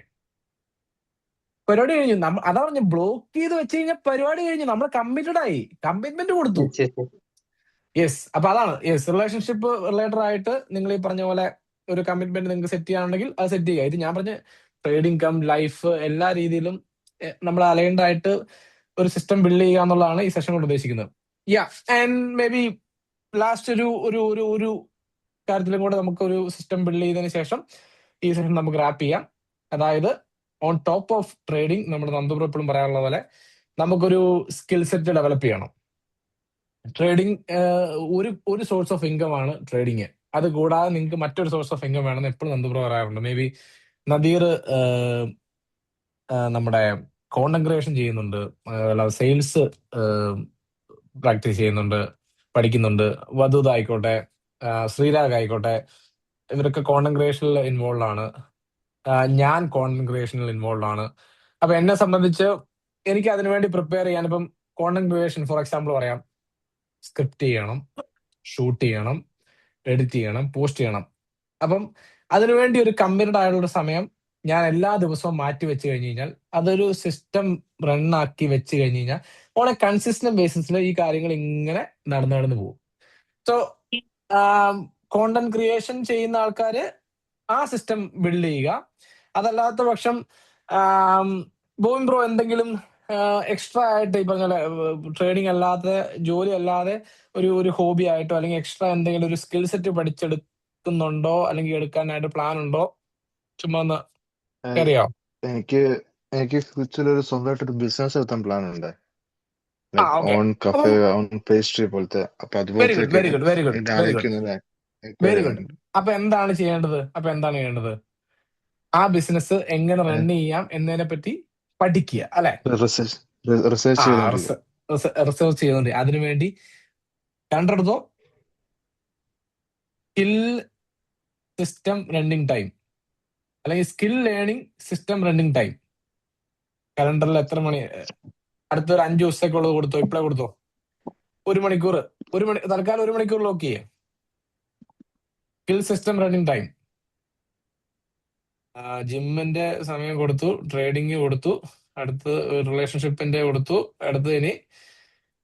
പരിപാടി കഴിഞ്ഞു. അതാ പറഞ്ഞ ബ്ലോക്ക് ചെയ്ത് വെച്ച് കഴിഞ്ഞാൽ പരിപാടി കഴിഞ്ഞു. നമ്മൾ കമ്മിറ്റഡ് ആയി, കമ്മിറ്റ്മെന്റ് കൊടുത്തു. യെസ്. അപ്പൊ അതാണ് യെസ്, റിലേഷൻഷിപ്പ് റിലേറ്റഡ് ആയിട്ട് നിങ്ങൾ ഈ പറഞ്ഞ പോലെ ഒരു കമ്മിറ്റ്മെന്റ് നിങ്ങൾക്ക് സെറ്റ് ചെയ്യാനുണ്ടെങ്കിൽ അത് സെറ്റ് ചെയ്യുക. ഇത് ഞാൻ പറഞ്ഞ ട്രേഡിംഗ് കം ലൈഫ് എല്ലാ രീതിയിലും നമ്മൾ അലൈൻഡ് ആയിട്ട് ഒരു സിസ്റ്റം ബിൽഡ് ചെയ്യുക എന്നുള്ളതാണ് ഈ സെഷൻ കൊണ്ട് ഉദ്ദേശിക്കുന്നത്. ആൻഡ് മേ ബി ലാസ്റ്റ് ഒരു ഒരു ഒരു ഒരു കാര്യത്തിലും കൂടെ നമുക്കൊരു സിസ്റ്റം ബിൽഡ് ചെയ്തതിനു ശേഷം ഈ സെഷൻ നമുക്ക് റാപ്പ് ചെയ്യാം. അതായത് ഓൺ ടോപ്പ് ഓഫ് ട്രേഡിംഗ്, നമ്മുടെ നന്ദുപ്ര എപ്പോഴും പറയാനുള്ള പോലെ നമുക്കൊരു സ്കിൽ സെറ്റ് ഡെവലപ്പ് ചെയ്യണം. ട്രേഡിംഗ് ഒരു സോഴ്സ് ഓഫ് ഇൻകം ആണ് ട്രേഡിങ്. അത് കൂടാതെ നിങ്ങൾക്ക് മറ്റൊരു സോഴ്സ് ഓഫ് ഇൻകം വേണമെന്ന് എപ്പോഴും നന്ദുപ്ര പറയാറുണ്ട്. മേ ബി നദീർ നമ്മുടെ കോണ്ടന്റ് ക്രിയേഷൻ ചെയ്യുന്നുണ്ട്, സെയിൽസ് പ്രാക്ടീസ് ചെയ്യുന്നുണ്ട്, പഠിക്കുന്നുണ്ട്. വധുത ആയിക്കോട്ടെ, ശ്രീരാഗ് ആയിക്കോട്ടെ, ഇവരൊക്കെ കോണ്ടന്റ് ക്രിയേഷനിൽ ഇൻവോൾവ് ആണ്. ഞാൻ കോണ്ടന്റ് ക്രിയേഷനിൽ ഇൻവോൾവ് ആണ്. അപ്പൊ എന്നെ സംബന്ധിച്ച് എനിക്ക് അതിനുവേണ്ടി പ്രിപ്പയർ ചെയ്യാൻ ഇപ്പം കോണ്ടന്റ് ക്രിയേഷൻ ഫോർ എക്സാമ്പിൾ പറയാം, സ്ക്രിപ്റ്റ് ചെയ്യണം, ഷൂട്ട് ചെയ്യണം, എഡിറ്റ് ചെയ്യണം, പോസ്റ്റ് ചെയ്യണം. അപ്പം അതിനുവേണ്ടി ഒരു കമ്മിറ്റഡ് ആയിട്ടുള്ള സമയം ഞാൻ എല്ലാ ദിവസവും മാറ്റി വെച്ച് കഴിഞ്ഞ് കഴിഞ്ഞാൽ അതൊരു സിസ്റ്റം റൺ ആക്കി വെച്ച് കഴിഞ്ഞ് കഴിഞ്ഞാൽ ഓൺ എ കൺസിസ്റ്റന്റ് ബേസിസിൽ ഈ കാര്യങ്ങൾ ഇങ്ങനെ നടന്നു പോകും. സോ കോണ്ടന്റ് ക്രിയേഷൻ ചെയ്യുന്ന ആൾക്കാര് ആ സിസ്റ്റം ബിൽഡ് ചെയ്യുക. അതല്ലാത്ത പക്ഷം ബോയിൻ ബ്രോ എന്തെങ്കിലും എക്സ്ട്രാ ആയിട്ട് ഈ പറഞ്ഞ ട്രേഡിംഗ് അല്ലാതെ, ജോലി അല്ലാതെ ഒരു ഹോബി ആയിട്ടോ അല്ലെങ്കിൽ എക്സ്ട്രാ എന്തെങ്കിലും ഒരു സ്കിൽ സെറ്റ് പഠിച്ചെടുക്കുന്നുണ്ടോ അല്ലെങ്കിൽ എടുക്കാനായിട്ട് പ്ലാൻ ഉണ്ടോ? ചുമ്മാ ഒന്ന് ഏഹ് അറിയാം. എനിക്ക് എനിക്ക് ഫ്യൂച്ചറിൽ ഒരു സ്വന്തമായിട്ടൊരു ബിസിനസ് നടത്താൻ പ്ലാൻ ഉണ്ട്. Like okay. ഓൺ അപ്പം കഫേ, ഓൺ പേസ്ട്രി പോലത്തെ. അപ്പൊ വെരി ഗുഡ്, അതുപോലത്തെയൊക്കെ വെരി ഗുഡ്, വെരി ഗുഡ്, എന്റെ വെരി ഗുഡ്, ആലോചിക്കുന്നത് എൻക്വയറി വെരി ഗുഡ്. ചെയ്യുന്നുണ്ട്. അപ്പൊ എന്താണ് ചെയ്യേണ്ടത്? ആ ബിസിനസ് എങ്ങനെ റൺ ചെയ്യാം എന്നതിനെ പറ്റി പഠിക്കുക, അല്ലെ? റിസർച്ച് റിസർച്ച് ആ ചെയ്തോണ്ടിരിക്കും. റിസർച്ച് ചെയ്യുന്നുണ്ട്. അതിനുവേണ്ടി കണ്ടെടുത്തോ സ്കിൽ സിസ്റ്റം റണ്ണിങ് ടൈം അല്ലെങ്കിൽ skill learning system running time. കലണ്ടറിൽ എത്ര മണി, അടുത്തൊരു 5 ദിവസത്തേക്കുള്ളത് കൊടുത്തോ, ഇപ്പഴേ കൊടുത്തോ. 1 മണിക്കൂർ, തൽക്കാലം 1 മണിക്കൂർ ലോക്ക് ചെയ്യേ. Skill system running time. ജിമ്മിന്റെ സമയം കൊടുത്തു, ട്രേഡിംഗ് കൊടുത്തു, അടുത്ത് റിലേഷൻഷിപ്പിന്റെ കൊടുത്തു, അടുത്ത് ഇനി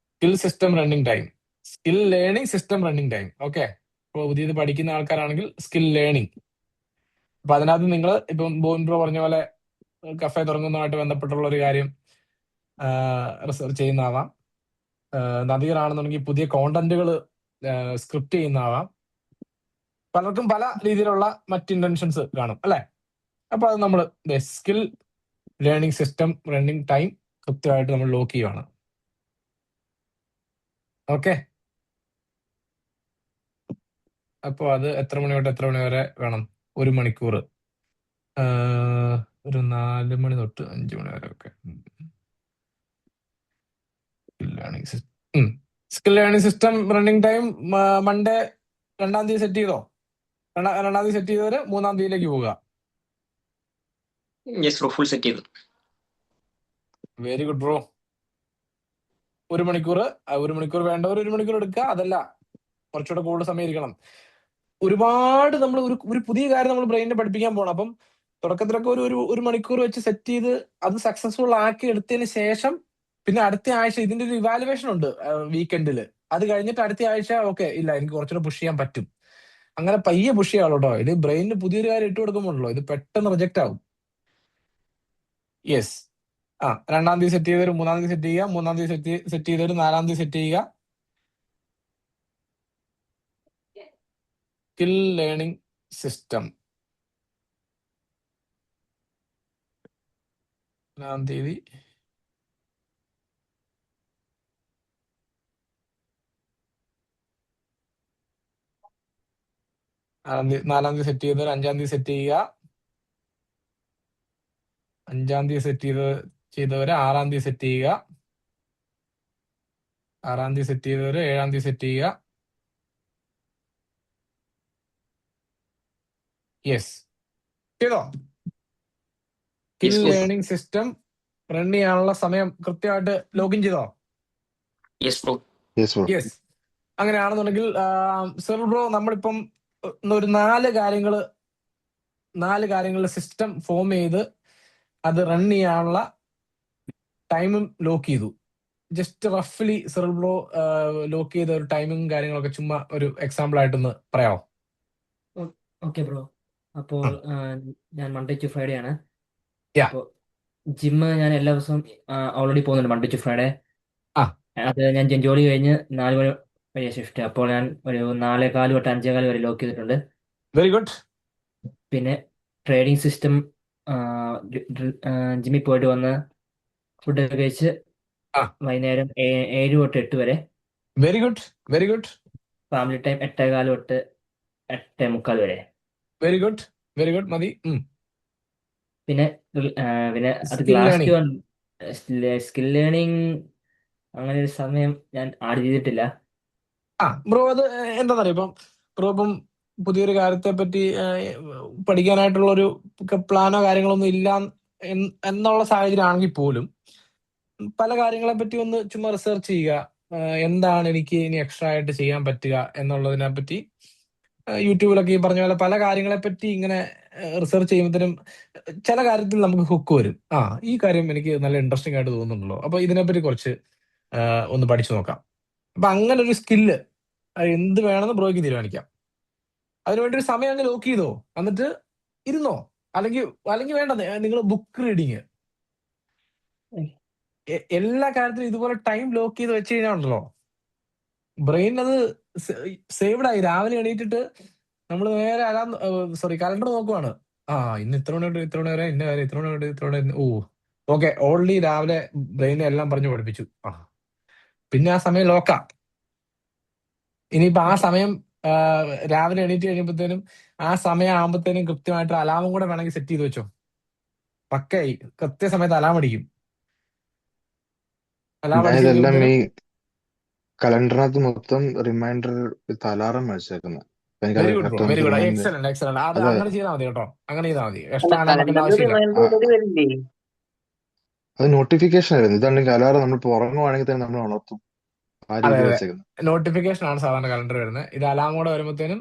skill system running time, skill learning system running time. Okay. ഇപ്പോൾ പുതിയത് പഠിക്കുന്ന ആൾക്കാരാണെങ്കിൽ സ്കിൽ ലേണിംഗ്. അപ്പൊ അതിനകത്ത് നിങ്ങൾ ഇപ്പം ബോൻ ബ്രോ പറഞ്ഞ പോലെ കഫേ തുടങ്ങുന്നതുമായിട്ട് ബന്ധപ്പെട്ടുള്ള ഒരു കാര്യം റിസർച്ച് ചെയ്യുന്നതാവാം. നദീർ ആണെന്നുണ്ടെങ്കിൽ പുതിയ കോണ്ടന്റുകൾ സ്ക്രിപ്റ്റ് ചെയ്യുന്നതാവാം. പലർക്കും പല രീതിയിലുള്ള മറ്റ് ഇന്റൻഷൻസ് കാണും, അല്ലെ? അപ്പൊ അത് നമ്മൾ skill learning system running time കൃത്യമായിട്ട് നമ്മൾ ലോക്ക് ചെയ്യുവാണ്. ഓക്കെ. അപ്പോൾ അത് എത്ര മണി തൊട്ട് എത്ര മണി വരെ വേണം? 1 മണിക്കൂർ. ഒരു 4 മണി തൊട്ട് 5 മണി വരെ. Okay. Skill learning system running time Monday 2-ാം തീയതി സെറ്റ് ചെയ്തോ? 2-ാം തീയതി സെറ്റ് ചെയ്തവര് 3-ാം തീയതിയിലേക്ക് പോവുക. യെസ് ബ്രോ, ഫുൾ സെറ്റ് ചെയ്തു. Very good bro. 1 മണിക്കൂർ, 1 മണിക്കൂർ വേണ്ടവർ 1 മണിക്കൂർ എടുക്കുക. അതല്ല, കുറച്ചുകൂടെ കൂടുതൽ സമയം ഇരിക്കണം. ഒരുപാട് നമ്മൾ ഒരു പുതിയ കാര്യം നമ്മൾ ബ്രെയിനിനെ പഠിപ്പിക്കാൻ പോകണം. അപ്പം തുടക്കത്തിലൊക്കെ ഒരു മണിക്കൂർ വെച്ച് സെറ്റ് ചെയ്ത് അത് സക്സസ്ഫുൾ ആക്കി എടുത്തതിന് ശേഷം പിന്നെ അടുത്ത ആഴ്ച ഇതിന്റെ ഒരു ഇവാലുവേഷൻ ഉണ്ട് വീക്കെൻഡിൽ. അത് കഴിഞ്ഞിട്ട് അടുത്ത ആഴ്ച ഓക്കെ ഇല്ല, എനിക്ക് കുറച്ചുകൂടെ പുഷ് ചെയ്യാൻ പറ്റും. അങ്ങനെ പയ്യെ പുഷ് ചെയ്യാമല്ലോ കേട്ടോ. ഇത് ബ്രെയിനിന് പുതിയൊരു കാര്യം ഇട്ട് കൊടുക്കുമ്പോഴല്ലോ ഇത് പെട്ടെന്ന് റിജക്റ്റ് ആവും. യെസ്. 2-ാം തീയതി സെറ്റ് ചെയ്തവര് 3-ാം തീയതി സെറ്റ് ചെയ്യുക, 3-ാം തീയതി സെറ്റ് ചെയ്തവര് 4-ാം തീയതി സെറ്റ് ചെയ്യുക. സ്കിൽ ലേണിംഗ് സിസ്റ്റം 4-ാം തീയതി. നാലാം തീയതി സെറ്റ് ചെയ്തവർ 5-ാം തീയതി സെറ്റ് ചെയ്യുക. 5-ാം തീയതി സെറ്റ് ചെയ്തവര് 6-ാം തീയതി സെറ്റ് ചെയ്യുക. 6-ാം തീയതി സെറ്റ് ചെയ്തവര് 7-ാം തീയതി സെറ്റ് ചെയ്യുക. യെസ്. ചെയ്തോ? Skill yes bro. Learning system run ചെയ്യാനുള്ള സമയം കൃത്യമായിട്ട് ലോഗിൻ ചെയ്തോ? Yes bro. Yes bro. Yes. അങ്ങനെയാണെന്നുണ്ടെങ്കിൽ സെർവർ ബ്രോ നമ്മളിപ്പം ഒരു 4 കാര്യങ്ങൾ സിസ്റ്റം ഫോം ചെയ്ത് അത് റൺ ചെയ്യാനുള്ള ടൈമും ലോക്ക് ചെയ്തു. ജസ്റ്റ് റഫ്ലി സെർവർ ബ്രോ ലോക്ക് ചെയ്ത ഒരു ടൈമും കാര്യങ്ങളൊക്കെ ചുമ്മാ ഒരു എക്സാമ്പിൾ ആയിട്ടൊന്ന് പറയാമോ? Okay bro. അപ്പോൾ ഞാൻ മൺഡേ ടു ഫ്രൈഡേ ആണ്. Yeah. അപ്പോൾ ജിമ്മ് ഞാൻ എല്ലാ ദിവസവും ഓൾറെഡി പോകുന്നുണ്ട് മൺഡേ ടു ഫ്രൈഡേ. ആ. അത് ഞാൻ ജോലി കഴിഞ്ഞ് 4 മണി വരെ ഷിഫ്റ്റ്. അപ്പോൾ ഞാൻ ഒരു 4:15 തൊട്ട് 5:15 വരെ ലോക്ക് ചെയ്തിട്ടുണ്ട്. Very good. പിന്നെ ട്രേഡിംഗ് സിസ്റ്റം ജിമ്മിൽ പോയിട്ട് വന്ന് ഫുഡ് കഴിച്ച് വൈകുന്നേരം 7 തൊട്ട് 8 വരെ. Very good, very good. Family time 8:15 തൊട്ട് 8:45 വരെ. Very good, very good. മതി. പിന്നെ അത് സ്കിൽ ലേണിംഗ് അങ്ങനെ ഒരു സമയം ഞാൻ ആഡ് ചെയ്തിട്ടില്ല. ബ്രോ അത് എന്താ പറയുക, ഇപ്പം ബ്രോ ഇപ്പം പുതിയൊരു കാര്യത്തെ പറ്റി പഠിക്കാനായിട്ടുള്ള ഒരു പ്ലാനോ കാര്യങ്ങളൊന്നും ഇല്ല എന്നുള്ള സാഹചര്യം ആണെങ്കിൽ പോലും പല കാര്യങ്ങളെ പറ്റി ഒന്ന് ചുമ്മാ റിസർച്ച് ചെയ്യുക. എന്താണ് എനിക്ക് ഇനി എക്സ്ട്രാ ആയിട്ട് ചെയ്യാൻ പറ്റുക എന്നുള്ളതിനെ പറ്റി യൂട്യൂബിലൊക്കെ ഈ പറഞ്ഞ പോലെ പല കാര്യങ്ങളെ പറ്റി ഇങ്ങനെ റിസർച്ച് ചെയ്യുമ്പോഴത്തേനും ചില കാര്യത്തിൽ നമുക്ക് ഹുക്ക് വരും. ഈ കാര്യം എനിക്ക് നല്ല ഇൻട്രസ്റ്റിംഗ് ആയിട്ട് തോന്നുന്നുണ്ടല്ലോ, അപ്പൊ ഇതിനെപ്പറ്റി കുറച്ച് ഒന്ന് പഠിച്ചു നോക്കാം. അപ്പൊ അങ്ങനെ ഒരു സ്കില്ല് എന്ത് വേണമെന്ന് ബ്രോയ്ക്ക് തീരുമാനിക്കാം. അതിനുവേണ്ടി ഒരു സമയം അങ്ങ് ലോക്ക് ചെയ്തോ, എന്നിട്ട് ഇരുന്നോ. അല്ലെങ്കിൽ അല്ലെങ്കിൽ വേണ്ട, നിങ്ങൾ ബുക്ക് റീഡിങ് എല്ലാ കാര്യത്തിലും ഇതുപോലെ ടൈം ലോക്ക് ചെയ്ത് വെച്ച് കഴിഞ്ഞാൽ ഉണ്ടല്ലോ, ബ്രെയിൻ അത് സേവ്ഡ് ആയി. രാവിലെ എണീറ്റിട്ട് നമ്മൾ നേരെ കലണ്ടർ നോക്കുവാണ്. ഇന്ന് ഇത്ര മണി തൊട്ട് ഇത്ര മണി വരെ ഇന്ന കാര്യം, ഇത്ര മണി തൊട്ട് ഇത്ര മണി, ഓക്കെ ഓൾറെഡി രാവിലെ ബ്രെയിനെ എല്ലാം പറഞ്ഞു പഠിപ്പിച്ചു. പിന്നെ ആ സമയം ലോക്കാ. ഇനിയിപ്പോ ആ സമയം രാവിലെ എണീറ്റ് കഴിയുമ്പോഴത്തേനും ആ സമയം ആകുമ്പോഴത്തേനും കൃത്യമായിട്ട് അലാമും കൂടെ വേണമെങ്കിൽ സെറ്റ് ചെയ്ത് വെച്ചോ. പക്കയായി കൃത്യസമയത്ത് അലാം അടിക്കും. അലാം ഞാൻ അടിച്ച് ഇതെല്ലാം കഴിയുമ്പോഴത്തേനും ഈ കലണ്ടറിനകത്ത് മൊത്തം റിമൈൻഡർ വിത്ത് അലാറം വെച്ചേക്കുന്നത്. എനിക്കത് very good bro, correct very നമുക്ക് ഗുഡ്, റിമൈൻഡ് എക്സലന്റ് എക്സലന്റ്. അത് അത് അങ്ങനെ ചെയ്താൽ മതി കേട്ടോ, അങ്ങനെ ചെയ്താൽ മതി. അല്ല, എക്സ്ട്രാ അലാം വെക്കേണ്ട കലണ്ടറിൽ ആവശ്യമില്ല. റിമൈൻഡർ ഓൾറെഡി വരില്ലേ? അത് നോട്ടിഫിക്കേഷൻ ആയിരുന്നു. ഇതാണെങ്കിൽ അലാറം നമ്മളിപ്പോ ഉറങ്ങുവാണെങ്കിൽ തന്നെ നമ്മൾ ഉണർത്തും. ആ അതെ രീതിയിൽ അതെ, വെച്ചേക്കുന്നത്. നോട്ടിഫിക്കേഷൻ ആണ് സാധാരണ കലണ്ടർ വരുന്നത്. ഇത് അലാം കൂടെ വരുമ്പോഴത്തേനും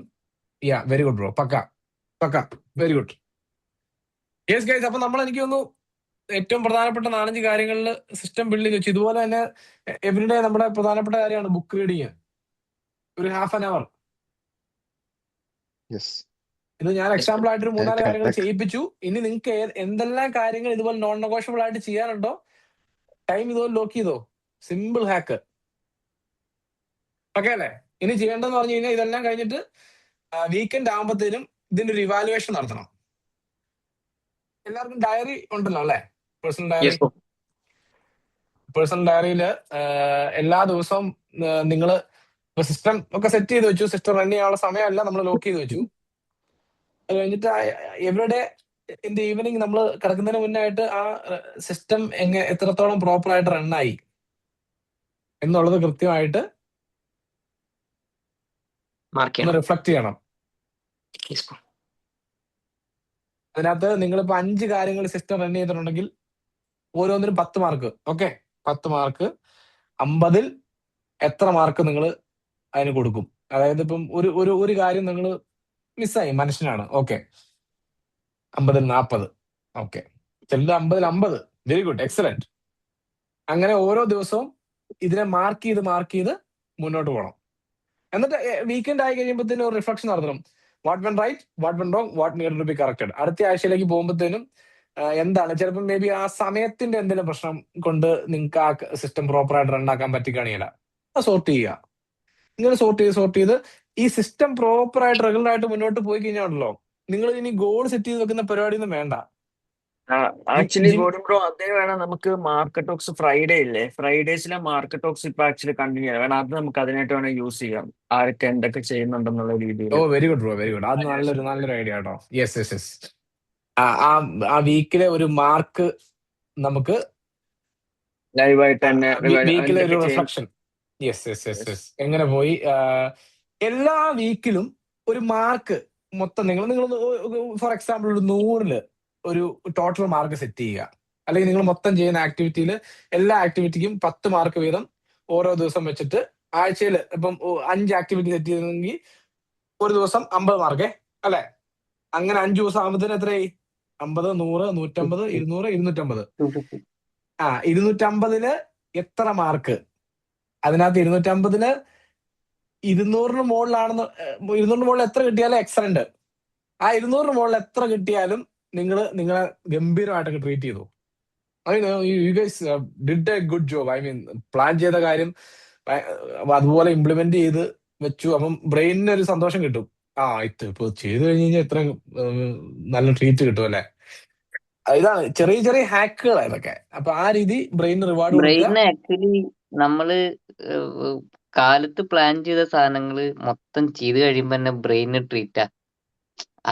വെരി ഗുഡ് ബ്രോ, പക്ക പക്ക, വെരി ഗുഡ്. യെസ് ഗൈസ്, അപ്പൊ നമ്മൾ എനിക്ക് തോന്നുന്നു ഏറ്റവും പ്രധാനപ്പെട്ട 4-5 കാര്യങ്ങളിൽ സിസ്റ്റം ബിൽഡ് ചെയ്ത് വെച്ചു. ഇതുപോലെ തന്നെ എവരിഡേ നമ്മുടെ പ്രധാനപ്പെട്ട കാര്യമാണ് ബുക്ക് റീഡിങ്, ഒരു ഹാഫ് ആൻ അവർ. യെസ്. ഇത് ഞാൻ എക്സാമ്പിൾ ആയിട്ട് ഒരു 3-4 കാര്യങ്ങൾ കറക്റ്റ്. ചെയ്യിപ്പിച്ചു. ഇനി നിങ്ങൾക്ക് എന്തെല്ലാം കാര്യങ്ങൾ ഇതുപോലെ നോൺ നെഗോഷ്യബിൾ ആയിട്ട് ചെയ്യാനുണ്ടോ, ടൈം ഇതുപോലെ ലോക്ക് ചെയ്തോ. Simple hack. ഓക്കെ അല്ലേ? ഇനി ചെയ്യേണ്ടതെന്ന് പറഞ്ഞു കഴിഞ്ഞാൽ ഇതെല്ലാം കഴിഞ്ഞിട്ട് വീക്കെൻഡ് ആകുമ്പോഴത്തേനും ഇതിന്റെ ഒരു ഇവാലുവേഷൻ നടത്തണം. എല്ലാവർക്കും ഡയറി ഉണ്ടല്ലോ അല്ലെ? Personal diary. Yes bro. Personal ഡയറിയിൽ എല്ലാ ദിവസവും നിങ്ങൾ സിസ്റ്റം ഒക്കെ സെറ്റ് ചെയ്ത് വെച്ചു. സിസ്റ്റം റൺ ചെയ്യാനുള്ള സമയമല്ല നമ്മൾ ലോക്ക് ചെയ്ത് വെച്ചു. അത് കഴിഞ്ഞിട്ട് എവരിഡേ ഇൻ ദി ഈവനിങ് നമ്മൾ കിടക്കുന്നതിന് മുന്നായിട്ട് ആ സിസ്റ്റം എത്രത്തോളം പ്രോപ്പർ ആയിട്ട് റണ്ണായി എന്നുള്ളത് കൃത്യമായിട്ട് മാർക്ക് ഒന്ന് ചെയ്യണം. റിഫ്ലക്ട് ചെയ്യണം. Yes bro. അതിനകത്ത് നിങ്ങളിപ്പോ 5 കാര്യങ്ങൾ സിസ്റ്റം റൺ ചെയ്തിട്ടുണ്ടെങ്കിൽ ഓരോന്നിനും 10 മാർക്ക്. Okay, 10 mark. 50-ൽ എത്ര മാർക്ക് നിങ്ങൾ അതിന് കൊടുക്കും? അതായത് ഇപ്പം ഒരു കാര്യം നിങ്ങൾ മിസ്സായി, മനുഷ്യനാണ്. ഓക്കെ, 50-ൽ 40. ഓക്കെ, ചിലത് 50-ൽ 50. Very good, excellent. അങ്ങനെ ഓരോ ദിവസവും ഇതിനെ മാർക്ക് ചെയ്ത് മുന്നോട്ട് പോകണം. എന്നിട്ട് വീക്കെൻഡ് ആയി കഴിയുമ്പോഴത്തേനും ഒരു റിഫ്ലക്ഷൻ നടത്തണം. What went right, what went wrong, what need to be corrected. അടുത്ത ആഴ്ചയിലേക്ക് പോകുമ്പോഴത്തേനും എന്താണ് ചിലപ്പോൾ മേ ബി ആ സമയത്തിന്റെ എന്തെങ്കിലും പ്രശ്നം കൊണ്ട് നിങ്ങൾക്ക് ആ സിസ്റ്റം പ്രോപ്പർ ആയിട്ട് റണ്ണാക്കാൻ പറ്റിക്കാണില്ല, സോർട്ട് ചെയ്യുക. ഇങ്ങനെ സോർട്ട് ചെയ്ത് ഈ സിസ്റ്റം പ്രോപ്പർ ആയിട്ട് റെഗുലർ ആയിട്ട് മുന്നോട്ട് പോയി കഴിഞ്ഞാണല്ലോ, നിങ്ങൾ ഇനി ഗോൾ സെറ്റ് ചെയ്ത് വെക്കുന്ന പരിപാടിയൊന്നും വേണ്ട. ആക്ച്വലി ഗോഡൻ ബ്രോ, അതേ വേണം നമുക്ക് മാർക്കറ്റ് ടോക്സ് ഫ്രൈഡേ ഇല്ലേ, ഫ്രൈഡേസിലെ മാർക്കറ്റ് ടോക്സ് ഇപ്പൊ ആക്ച്വലി കണ്ടിന്യൂ ചെയ്യാം. വേണം അത് നമുക്ക് അതിനായിട്ട് വേണം യൂസ് ചെയ്യാം, ആരൊക്കെ എന്തൊക്കെ ചെയ്യുന്നുണ്ടെന്നുള്ള രീതിയിൽ. Very good bro, very good. അത് നല്ലൊരു ഐഡിയ കേട്ടോ. യെസ്. ആ വീക്കിലെ ഒരു മാർക്ക് നമുക്ക് ലൈവായിട്ട് തന്നെ വീക്കിലെ ഒരു എന്തൊക്കെ ചെയ്യും. റിഫ്ലക്ഷൻ. യെസ്. എങ്ങനെ പോയി എല്ലാ വീക്കിലും ഒരു മാർക്ക് മൊത്തം നിങ്ങൾ ഫോർ എക്സാമ്പിൾ ഒരു 100-ല് ഒരു ടോട്ടൽ മാർക്ക് സെറ്റ് ചെയ്യുക. അല്ലെങ്കിൽ നിങ്ങൾ മൊത്തം ചെയ്യുന്ന ആക്ടിവിറ്റിയിൽ എല്ലാ ആക്ടിവിറ്റിക്കും 10 മാർക്ക് വീതം ഓരോ ദിവസം വെച്ചിട്ട് ആഴ്ചയിൽ ഇപ്പം 5 ആക്ടിവിറ്റി സെറ്റ് ചെയ്തെങ്കിൽ ഒരു ദിവസം 50 മാർക്കേ അല്ലെ? അങ്ങനെ 5 ദിവസം ആകുമ്പോഴത്തേന് എത്രയായി? 50, 100, 150, 200, 250. 250-ല് എത്ര മാർക്ക്? അതിനകത്ത് 250-ല് 200-ന് മുകളിലാണെന്ന് 200-ന് മുകളിൽ എത്ര കിട്ടിയാലും എക്സലന്റ്. ആ 200-ന് മുകളിൽ എത്ര കിട്ടിയാലും നിങ്ങളെ ഗംഭീരമായിട്ടൊക്കെ ട്രീറ്റ് ചെയ്തു. You guys did A good job. I mean plan ചെയ്ത കാര്യം അതുപോലെ ഇംപ്ലിമെന്റ് ചെയ്ത് വെച്ചു. അപ്പം ബ്രെയിനിന് ഒരു സന്തോഷം കിട്ടും. ഇപ്പൊ ചെയ്തു കഴിഞ്ഞ് കഴിഞ്ഞാൽ എത്ര നല്ല ട്രീറ്റ് കിട്ടും അല്ലെ? ഇതാണ് ചെറിയ ഹാക്കുകളാണ് ഇതൊക്കെ. അപ്പൊ ആ രീതി ബ്രെയിനിന് റിവാർഡ് കൊടുക്കുക. ബ്രെയിന് ആക്ച്വലി നമ്മള് കാലത്ത് പ്ലാൻ ചെയ്ത സാധനങ്ങള് മൊത്തം ചെയ്ത് കഴിയുമ്പോ തന്നെ ബ്രെയിന് ട്രീറ്റാ.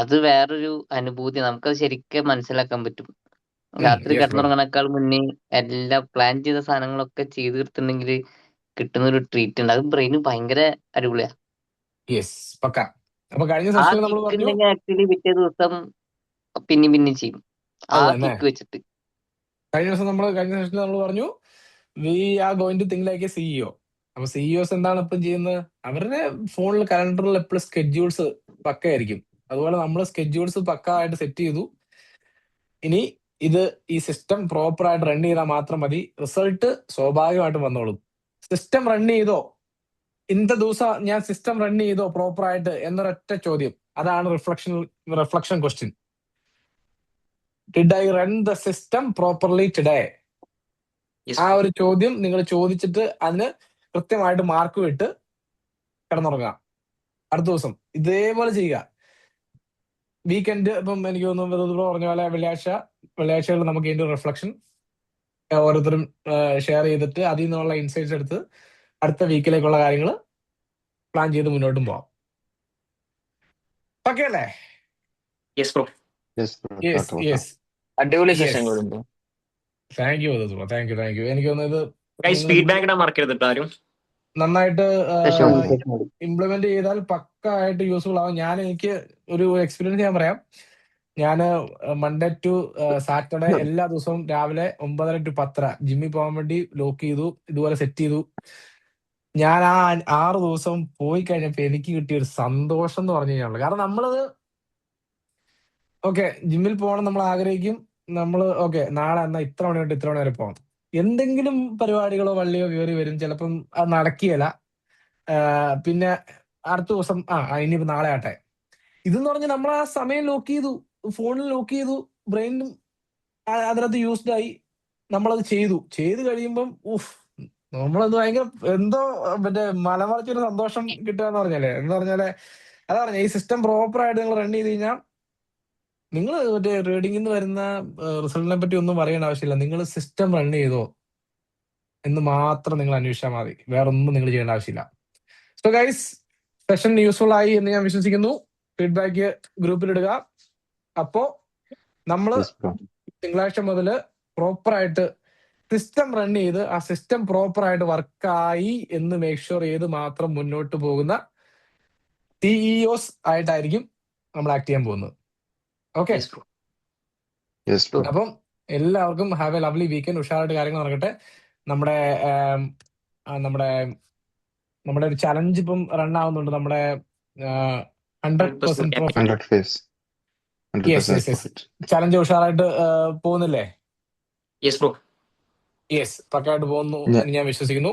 അത് വേറൊരു അനുഭൂതി. നമുക്കത് ശരിക്കും മനസ്സിലാക്കാൻ പറ്റും. രാത്രി യെസ് ബ്രോ, കിടന്നുറങ്ങണേക്കാൾ മുന്നേ എല്ലാം പ്ലാൻ ചെയ്ത സാധനങ്ങളൊക്കെ ചെയ്ത് തീർത്തിട്ടുണ്ടെങ്കിൽ കിട്ടുന്ന ഒരു ട്രീറ്റ് ഉണ്ട്. അത് ബ്രെയിന് ഭയങ്കര അടിപൊളിയാ. യെസ്, പക്ക. അപ്പൊ കഴിഞ്ഞ ആ സെഷനിൽ നമ്മൾ കിക്ക് പറഞ്ഞു ഉണ്ടെങ്കിൽ ആക്ച്വലി പിറ്റേ ദിവസം പിന്നെ ചെയ്യും ആ അത് തന്നെ. കിക്ക് വെച്ചിട്ട്. കഴിഞ്ഞ സെഷനിൽ നമ്മൾ പറഞ്ഞു we are going to think like a CEO. അപ്പൊ സിഇഒസ് എന്താണ് ഇപ്പം ചെയ്യുന്നത്? അവരുടെ ഫോണിൽ കലണ്ടറിൽ എപ്പോഴും സ്കെഡ്യൂൾസ് പക്കയായിരിക്കും. അതുപോലെ നമ്മൾ സ്കെഡ്യൂൾസ് പക്ക ആയിട്ട് സെറ്റ് ചെയ്തു. ഇനി ഇത് ഈ സിസ്റ്റം പ്രോപ്പർ ആയിട്ട് റൺ ചെയ്താൽ മാത്രം മതി, റിസൾട്ട് സ്വാഭാവികമായിട്ടും വന്നോളും. സിസ്റ്റം റൺ ചെയ്തോ, ഇന്നത്തെ ദിവസം ഞാൻ സിസ്റ്റം റൺ ചെയ്തോ പ്രോപ്പർ ആയിട്ട് എന്നൊരൊറ്റ ചോദ്യം, അതാണ് reflection question. Did I run the system properly today? Yes, ആ bro. ഒരു ചോദ്യം നിങ്ങൾ ചോദിച്ചിട്ട് അതിന് കൃത്യമായിട്ട് മാർക്ക് വിട്ട് കിടന്നുറങ്ങുക. അടുത്ത ദിവസം ഇതേപോലെ ചെയ്യുക. വീക്കെൻഡ് ഇപ്പം എനിക്ക് തോന്നുന്നു പറഞ്ഞ പോലെ വെള്ളിയാഴ്ചകളിൽ നമുക്ക് ഇതിന്റെ റിഫ്ലക്ഷൻ ഓരോരുത്തരും ഷെയർ ചെയ്തിട്ട് അതിൽ നിന്നുള്ള ഇൻസൈറ്റ്സ് എടുത്ത് അടുത്ത വീക്കിലേക്കുള്ള കാര്യങ്ങൾ പ്ലാൻ ചെയ്ത് മുന്നോട്ടും പോവാം. ഓക്കെ അല്ലേ? Yes, bro. Yes, bro. Yes Start yes അടിപൊളി സെഷൻ യെസ്. കൊടുക്കും. Thank you thank you. എനിക്ക് തോന്നുന്നത് Guys, നിങ്ങൾ feedback ഇടാൻ മറക്കരുത് ആരും. നന്നായിട്ട് സെഷൻ മതി. ഇംപ്ലിമെന്റ് ചെയ്താൽ പക്ക ആയിട്ട് യൂസ്ഫുൾ ആവും. എനിക്ക് ഒരു എക്സ്പീരിയൻസ് ഞാൻ പറയാം. ഞാൻ മൺഡേ ടു സാറ്റർഡേ എല്ലാ ദിവസവും രാവിലെ 9:30 to 10:30 ജിമ്മിൽ പോകാൻ വേണ്ടി ലോക്ക് ചെയ്തു, ഇതുപോലെ സെറ്റ് ചെയ്തു. ഞാൻ ആ 6 ദിവസം പോയി കഴിഞ്ഞപ്പോ എനിക്ക് കിട്ടിയ ഒരു സന്തോഷം എന്ന് പറഞ്ഞു കഴിഞ്ഞാൽ, കാരണം നമ്മളത് ഓക്കെ ജിമ്മിൽ പോകണം നമ്മൾ ആഗ്രഹിക്കും. നമ്മൾ ഓക്കെ നാളെ എന്നാ ഇത്ര മണി തൊട്ട് ഇത്ര മണി വരെ പോകാം. എന്തെങ്കിലും പരിപാടികളോ വള്ളിയോ കയറി വരും, ചിലപ്പം അത് നടക്കുകയില്ല. പിന്നെ അടുത്ത ദിവസം ഇനിയിപ്പോ നാളെ ആട്ടെ. ഇതെന്ന് പറഞ്ഞാൽ നമ്മൾ ആ സമയം ലോക്ക് ചെയ്തു, ഫോണിൽ ലോക്ക് ചെയ്തു, ബ്രെയിനും അതിനകത്ത് യൂസ്ഡ് ആയി, നമ്മളത് ചെയ്ത് കഴിയുമ്പം നമ്മളത് ഭയങ്കര എന്തോ മറ്റേ മലമറിച്ചൊരു സന്തോഷം കിട്ടുക എന്ന് പറഞ്ഞാലേ അതാ പറഞ്ഞ ഈ സിസ്റ്റം പ്രോപ്പർ ആയിട്ട് നിങ്ങൾ റൺ ചെയ്ത് കഴിഞ്ഞാൽ നിങ്ങൾ മറ്റേ റീഡിങ്ങിൽ നിന്ന് വരുന്ന റിസൾട്ടിനെ പറ്റി ഒന്നും പറയേണ്ട ആവശ്യമില്ല. നിങ്ങൾ സിസ്റ്റം റൺ ചെയ്തോ എന്ന് മാത്രം നിങ്ങൾ അന്വേഷിച്ചാൽ മതി, വേറെ ഒന്നും നിങ്ങൾ ചെയ്യേണ്ട ആവശ്യമില്ല. സോ ഗൈസ്, സെഷൻ യൂസ്ഫുൾ ആയി എന്ന് ഞാൻ വിശ്വസിക്കുന്നു. ഫീഡ്ബാക്ക് ഗ്രൂപ്പിലിടുക. അപ്പോ നമ്മള് Yes, bro. തിങ്കളാഴ്ച മുതൽ പ്രോപ്പർ ആയിട്ട് സിസ്റ്റം റൺ ചെയ്ത് ആ സിസ്റ്റം പ്രോപ്പർ ആയിട്ട് വർക്കായി എന്ന് മേക്ക് ഷുവർ ചെയ്ത് മാത്രം മുന്നോട്ട് പോകുന്ന സിഇഒസ് ആയിട്ടായിരിക്കും നമ്മൾ ആക്ട് ചെയ്യാൻ പോകുന്നത്. Okay, Yes, bro. Yes, bro. അപ്പം എല്ലാവർക്കും ഹാവ് എ ലവ്ലി വീക്കെൻഡ്. ഉഷാറായിട്ട് കാര്യങ്ങൾ നടക്കട്ടെ. നമ്മുടെ നമ്മുടെ ഒരു ചലഞ്ച് ഇപ്പം റൺ ആവുന്നുണ്ട്, നമ്മുടെ 100% profit. 100 phase. 100% Yes. profit. Challenge ഉഷാറായിട്ട് പോകുന്നില്ലേ? Yes, bro. യെസ്, പക്കായിട്ട് പോകുന്നു എന്ന് ഞാൻ വിശ്വസിക്കുന്നു.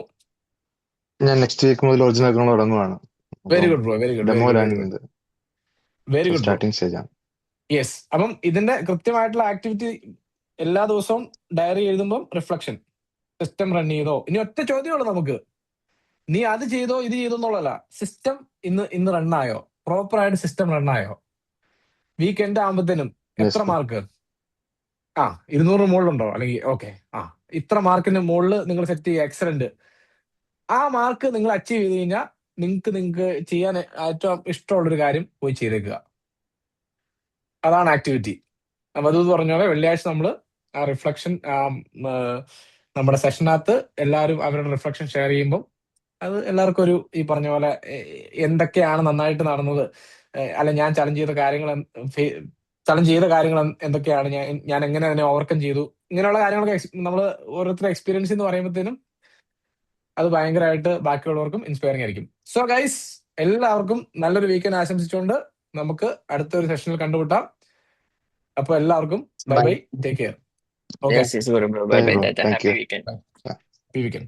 ഞാൻ നെക്സ്റ്റ് വീക്ക് മുതൽ ഒറിജിനൽ അക്കൗണ്ട് തുടങ്ങുവാണ്. Very good bro, demo land very good bro. Starting stage ആണ്. യെസ്, അപ്പം ഇതിന്റെ കൃത്യമായിട്ടുള്ള ആക്ടിവിറ്റി എല്ലാ ദിവസവും ഡയറി എഴുതുമ്പോൾ റിഫ്ലക്ഷൻ, സിസ്റ്റം റൺ ചെയ്തോ. ഇനി ഒറ്റ ചോദ്യമുള്ളൂ നമുക്ക്, നീ അത് ചെയ്തോ ഇത് ചെയ്തോ എന്നുള്ളതല്ല, സിസ്റ്റം ഇന്ന് റണ്ണായോ, പ്രോപ്പർ ആയിട്ട് സിസ്റ്റം റണ്ണായോ. വീക്കെൻഡ് ആകുമ്പോഴത്തേനും എത്ര മാർക്ക് 200 മുകളിലുണ്ടോ, അല്ലെങ്കിൽ ഓക്കെ ഇത്ര മാർക്കിന് മുകളിൽ നിങ്ങൾ സെറ്റ് ചെയ്യുക, എക്സലന്റ്. ആ മാർക്ക് നിങ്ങൾ അച്ചീവ് ചെയ്ത് കഴിഞ്ഞാൽ നിങ്ങൾക്ക് ചെയ്യാൻ ഏറ്റവും ഇഷ്ടമുള്ളൊരു കാര്യം പോയി ചെയ്തേക്കുക. അതാണ് ആക്ടിവിറ്റി. അപ്പൊ അത് പറഞ്ഞ പോലെ വെള്ളിയാഴ്ച നമ്മൾ ആ റിഫ്ലക്ഷൻ നമ്മുടെ സെഷനകത്ത് എല്ലാവരും അവരുടെ റിഫ്ലക്ഷൻ ഷെയർ ചെയ്യുമ്പോൾ അത് എല്ലാവർക്കും ഒരു ഈ പറഞ്ഞ പോലെ എന്തൊക്കെയാണ് നന്നായിട്ട് നടന്നത്, അല്ല ഞാൻ ചലഞ്ച് ചെയ്ത കാര്യങ്ങൾ എന്തൊക്കെയാണ്, ഞാൻ എങ്ങനെ അതിനെ ഓവർകം ചെയ്തു, ഇങ്ങനെയുള്ള കാര്യങ്ങളൊക്കെ നമ്മൾ ഓരോരുത്തരുടെ എക്സ്പീരിയൻസ് എന്ന് പറയുമ്പോഴത്തേനും അത് ഭയങ്കരമായിട്ട് ബാക്കിയുള്ളവർക്കും ഇൻസ്പയറിംഗ് ആയിരിക്കും. സോ ഗൈസ്, എല്ലാവർക്കും നല്ലൊരു വീക്കെൻഡ് ആശംസിച്ചുകൊണ്ട് നമുക്ക് അടുത്തൊരു സെഷനിൽ കണ്ടുമുട്ടാം. അപ്പൊ എല്ലാവർക്കും bye, take care. Okay, Yes, bro. Bye, Bye, bro. tata. Thank Happy you. weekend. Happy weekend.